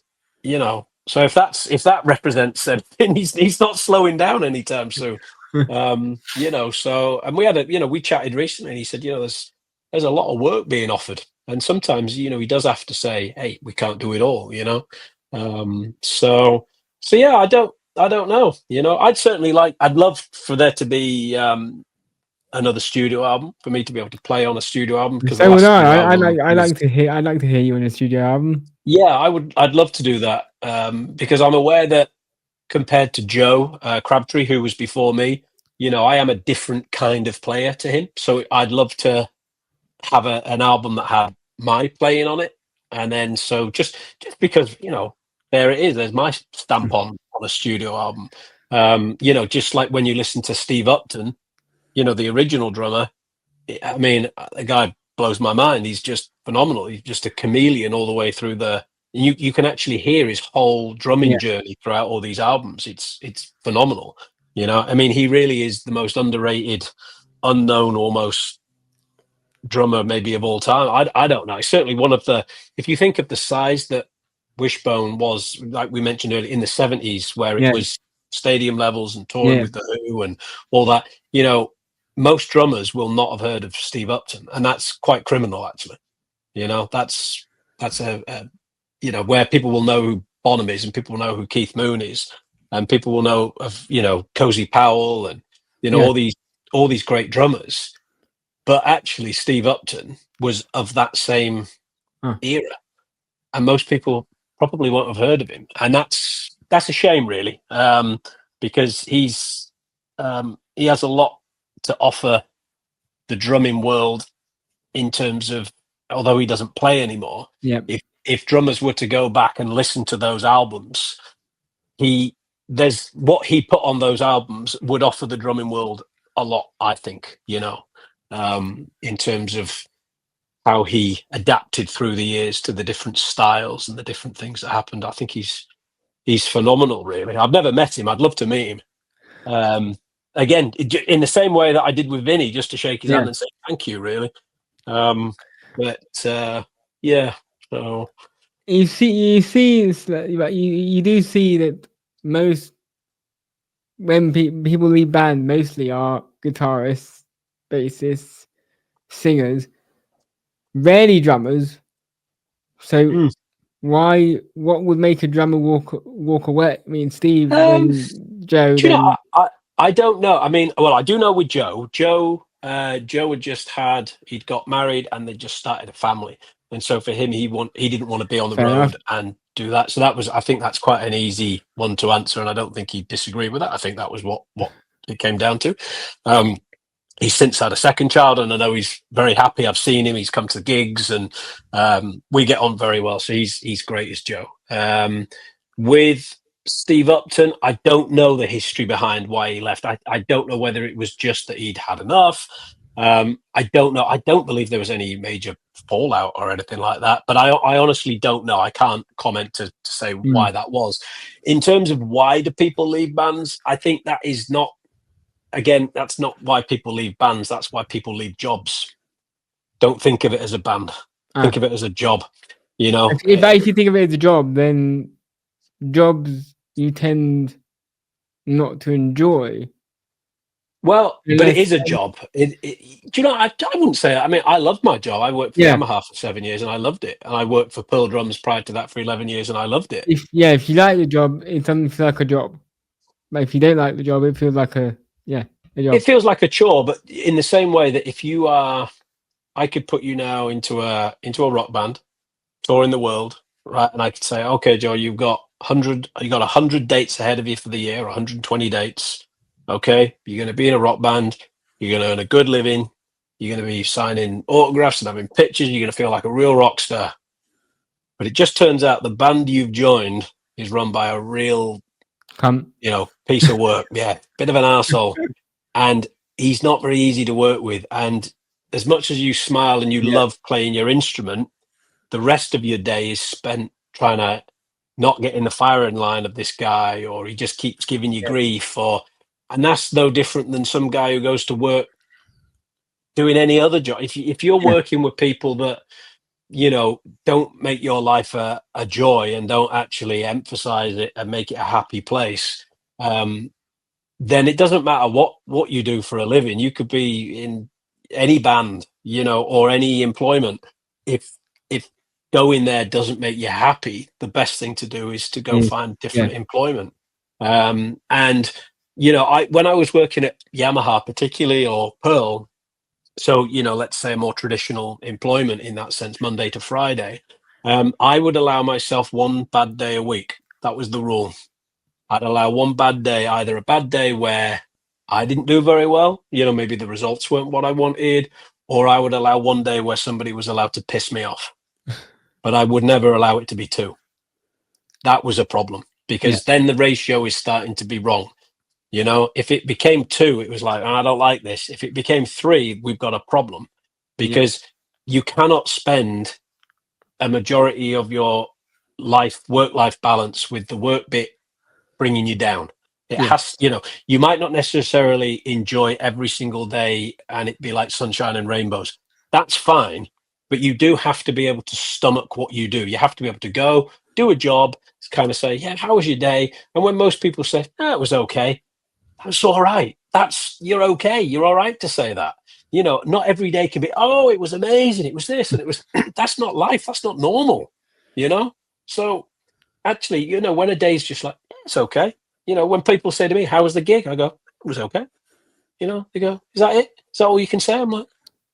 so if that represents anything, he's not slowing down anytime soon. So, and we had we chatted recently, and he said, there's a lot of work being offered, and sometimes, he does have to say, hey, we can't do it all, so yeah, I don't know. I'd love for there to be another studio album, for me to be able to play on a studio album. Because so I like to hear you in a studio album. Yeah, I'd love to do that, because I'm aware that compared to Joe Crabtree, who was before me, I am a different kind of player to him. So I'd love to have an album that had my playing on it, and then so just because there it is. There's my stamp on a studio album. Just like when you listen to Steve Upton, the original drummer. I mean, the guy blows my mind. He's just phenomenal. He's just a chameleon all the way through you can actually hear his whole drumming journey throughout all these albums. It's phenomenal. I mean, he really is the most underrated, unknown almost drummer maybe of all time. I don't know. Certainly one of the, if you think of the size that Wishbone was, like we mentioned earlier, in the 70s, where it was stadium levels and touring with the Who and all that, most drummers will not have heard of Steve Upton, and that's quite criminal, actually. That's a where people will know who Bonham is, and people will know who Keith Moon is, and people will know of Cozy Powell and all these great drummers. But actually, Steve Upton was of that same era, and most people probably won't have heard of him, and that's a shame, really, because he has a lot to offer the drumming world in terms of, although he doesn't play anymore. Yeah. If drummers were to go back and listen to those albums, there's what he put on those albums would offer the drumming world a lot, I think, in terms of how he adapted through the years to the different styles and the different things that happened. I think he's phenomenal, really. I've never met him. I'd love to meet him. Again, in the same way that I did with Vinny, just to shake his hand and say thank you, really. Yeah, so you see, it's like, you do see that most when people leave band, mostly are guitarists, bassists, singers, rarely drummers. So what would make a drummer walk away? I mean, Steve, then Joe, do you then know, I don't know. I mean, well, I do know with Joe. Joe had he'd got married and they just started a family, and so for him, he didn't want to be on the Fair road enough. and do that. So I think that's quite an easy one to answer, and I don't think he'd disagree with that. I think that was what it came down to. He's since had a second child, and I know he's very happy. I've seen him; he's come to gigs, and we get on very well. So he's great as Joe. With Steve Upton, I don't know the history behind why he left. I don't know whether it was just that he'd had enough. I don't know. I don't believe there was any major fallout or anything like that. But I honestly don't know. I can't comment to say why that was. In terms of why do people leave bands, I think that is not. Again, that's not why people leave bands. That's why people leave jobs. Don't think of it as a band. Think of it as a job. If you think of it as a job, then jobs you tend not to enjoy. Well, but it is a job. Do you know? I wouldn't say. I mean, I loved my job. I worked for Yamaha for 7 years, and I loved it. And I worked for Pearl Drums prior to that for 11 years, and I loved it. If you like the job, it doesn't feel like a job. But if you don't like the job, it feels like a job. It feels like a chore, but in the same way that if you are, I could put you now into a rock band, touring the world, right? And I could say, okay, Joe, you got 100 dates ahead of you for the year, 120 dates. Okay, you're going to be in a rock band. You're going to earn a good living. You're going to be signing autographs and having pictures. You're going to feel like a real rock star. But it just turns out the band you've joined is run by a real, piece of work. Yeah, bit of an arsehole. And he's not very easy to work with. And as much as you smile and you love playing your instrument, the rest of your day is spent trying to not get in the firing line of this guy, or he just keeps giving you grief, and that's no different than some guy who goes to work doing any other job. If you're working with people that, don't make your life a joy and don't actually emphasize it and make it a happy place, then it doesn't matter what you do for a living. You could be in any band, or any employment. If going there doesn't make you happy, the best thing to do is to go find different employment. And when I was working at Yamaha particularly, or Pearl, so let's say a more traditional employment in that sense, Monday to Friday, I would allow myself one bad day a week. That was the rule. I'd allow one bad day, either a bad day where I didn't do very well, maybe the results weren't what I wanted, or I would allow one day where somebody was allowed to piss me off. But I would never allow it to be two. That was a problem, because then the ratio is starting to be wrong. If it became two, it was like, I don't like this. If it became three, we've got a problem, because you cannot spend a majority of your work-life balance with the work bit bringing you down. It has, you might not necessarily enjoy every single day and it be like sunshine and rainbows. That's fine. But you do have to be able to stomach what you do. You have to be able to go do a job, kind of say, yeah, how was your day? And when most people say, it was okay, that's all right. You're okay. You're all right to say that. Not every day can be, oh, it was amazing. It was this and it was, that's not life. That's not normal, So actually, when a day's just like, it's okay. When people say to me, how was the gig? I go, it was okay. They go, is that it? Is that all you can say? I'm like,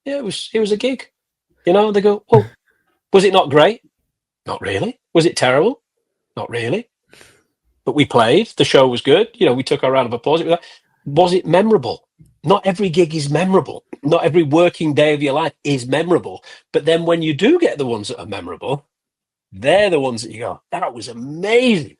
Yeah, it was a gig. You know, they go, well, was it not great? Not really. Was it terrible? Not really. But we played. The show was good. You know, we took our round of applause. Was it memorable? Not every gig is memorable. Not every working day of your life is memorable. But then when you do get the ones that are memorable, they're the ones that you go, that was amazing.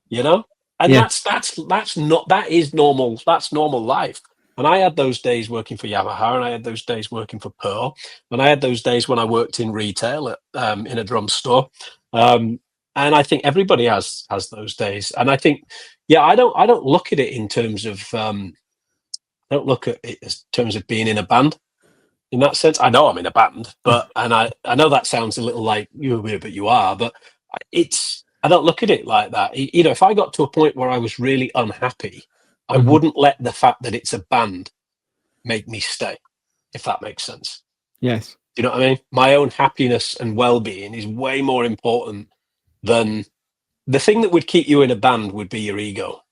You know, and Yeah. that is normal. That's normal life. And I had those days working for Yamaha, and I had those days working for Pearl, and I had those days when I worked in retail in a drum store. And I think everybody has those days. And I think, yeah, I don't look at it in terms of I don't look at it in terms of being in a band. In that sense, I know I'm in a band, and I know that sounds a little like you, but you are. But I don't look at it like that. You know, if I got to a point where I was really unhappy, I Mhm. wouldn't let the fact that it's a band make me stay. If that makes sense. Yes. Do you know what I mean? My own happiness and well-being is way more important than the thing that would keep you in a band would be your ego.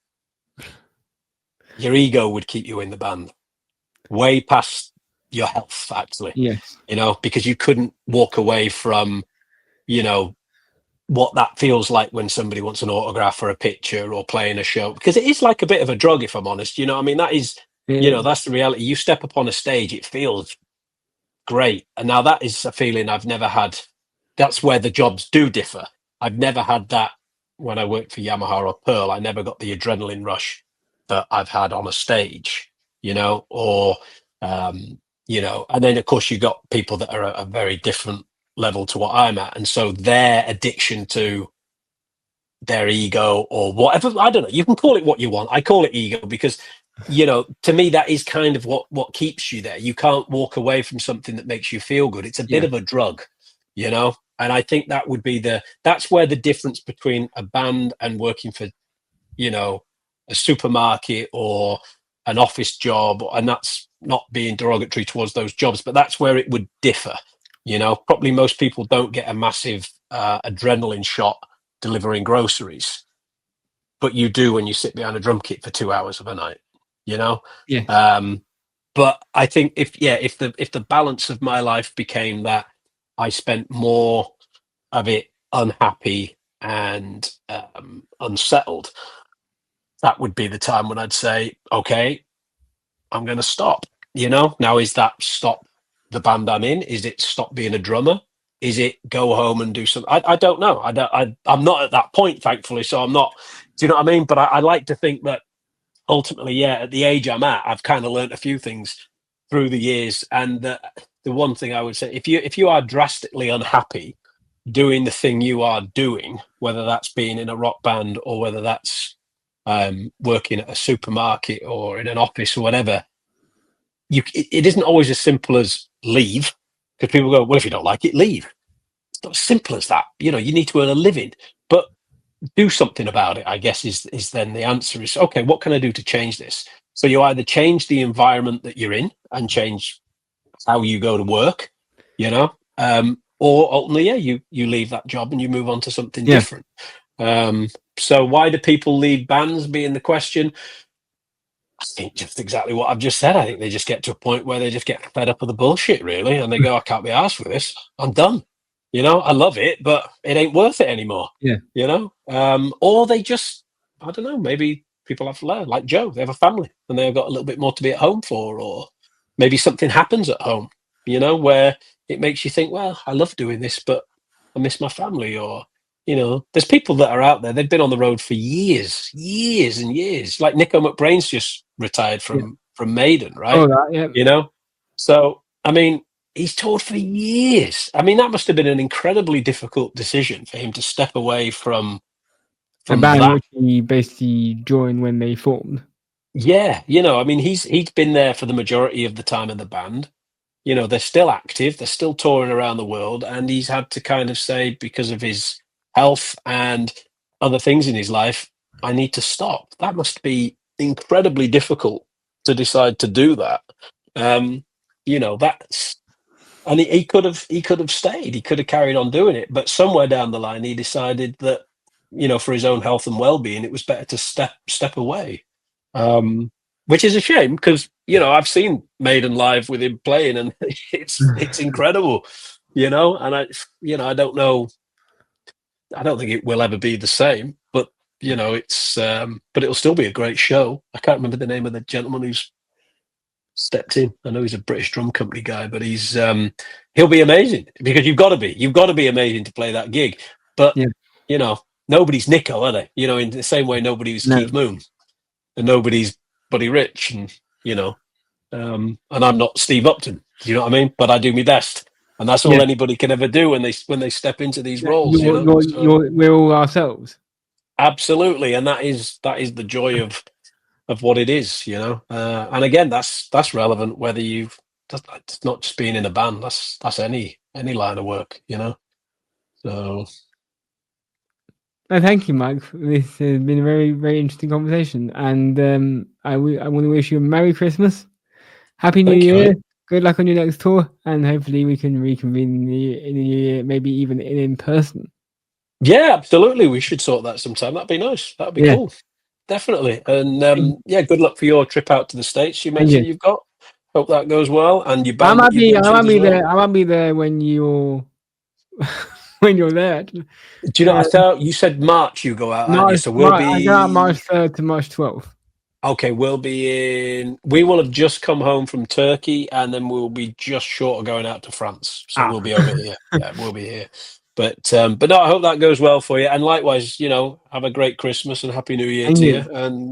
Your ego would keep you in the band way past your health, actually. Yes. You know, because you couldn't walk away from, you know, what that feels like when somebody wants an autograph or a picture or playing a show, because it is like a bit of a drug, if I'm honest. You know, I mean, that is, you know, Yeah. that's the reality. You step up on a stage, it feels great. And now that is a feeling I've never had. That's where the jobs do differ. I've never had that when I worked for Yamaha or Pearl. I never got the adrenaline rush that I've had on a stage, you know, or, you know, and then of course you got people that are a very different level to what I'm at. And so their addiction to their ego or whatever, I don't know, you can call it what you want. I call it ego because, you know, to me that is kind of what keeps you there. You can't walk away from something that makes you feel good. It's a bit Yeah. of a drug, you know. And I think that would be that's where the difference between a band and working for, you know, a supermarket or an office job, and that's not being derogatory towards those jobs, but that's where it would differ. You know, probably most people don't get a massive adrenaline shot delivering groceries, but you do when you sit behind a drum kit for 2 hours of a night, you know. Yes. But I think if the balance of my life became that I spent more of it unhappy and unsettled, that would be the time when I'd say, okay, I'm going to stop. You know, now is that stop the band I'm in? Is it stop being a drummer? Is it go home and do something? I don't know. I'm not at that point, thankfully. So I'm not. Do you know what I mean? But I like to think that ultimately, yeah, at the age I'm at, I've kind of learned a few things through the years. And the one thing I would say, if you are drastically unhappy doing the thing you are doing, whether that's being in a rock band or whether that's working at a supermarket or in an office or whatever, it isn't always as simple as leave, because people go, well, if you don't like it, leave. It's not as simple as that. You know, you need to earn a living, but do something about it, I guess, is then the answer is, okay, what can I do to change this? So you either change the environment that you're in and change how you go to work, you know, or ultimately, yeah, you leave that job and you move on to something Yeah. different. So why do people leave bands being the question? I think just exactly what I've just said. I think they just get to a point where they just get fed up of the bullshit, really, and they go, I can't be arsed with this. I'm done. You know, I love it, but it ain't worth it anymore. Yeah. You know, or they just, I don't know, maybe people have like Joe, they have a family and they've got a little bit more to be at home for, or maybe something happens at home, you know, where it makes you think, well, I love doing this, but I miss my family, or you know, there's people that are out there. They've been on the road for years and years. Like Nico McBrain's just retired Yeah. from Maiden, right? Oh, that. Yeah. You know, so I mean, he's toured for years. I mean, that must have been an incredibly difficult decision for him to step away A from band that. which he basically joined when they formed. Yeah, you know, I mean, he's been there for the majority of the time of the band. You know, they're still active, they're still touring around the world, and he's had to kind of say, because of his health and other things in his life, I need to stop. That must be incredibly difficult to decide to do that. You know, that's and he could have stayed, he could have carried on doing it, but somewhere down the line he decided that, you know, for his own health and well-being, it was better to step away. Which is a shame because I've seen Maiden live with him playing, and it's incredible, and I don't know. I don't think it will ever be the same, but but it'll still be a great show. I can't remember the name of the gentleman who's stepped in. I know he's a British drum company guy, but he'll be amazing, because you've got to be amazing to play that gig. But nobody's Nico, are they? In the same way nobody's No. Keith Moon, and nobody's Buddy Rich, and and I'm not Steve Upton. Do you know what I mean? But I do my best, and that's all anybody can ever do when they step into these roles. We're all ourselves. Absolutely, and that is the joy of what it is, and again, that's relevant whether it's not just being in a band. That's any line of work, So Thank you, Mike. This has been a very, very interesting conversation, and I want to wish you a Merry Christmas, Happy New Year, good luck on your next tour, and hopefully we can reconvene in the new year, maybe even in person. Yeah, absolutely. We should sort that sometime. That'd be nice. That'd be cool. Definitely. And good luck for your trip out to the States. You mentioned you've got. Hope that goes well. And your band. I might be there when you're there. Do you know? I thought you said March. You go out, aren't you? So we'll be. I go out March 3rd to March 12th. Okay, we will have just come home from Turkey, and then we'll be just short of going out to France. So we'll be over here. Yeah, we'll be here. But no, I hope that goes well for you. And likewise, have a great Christmas and Happy New Year to you. And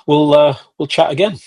we'll chat again.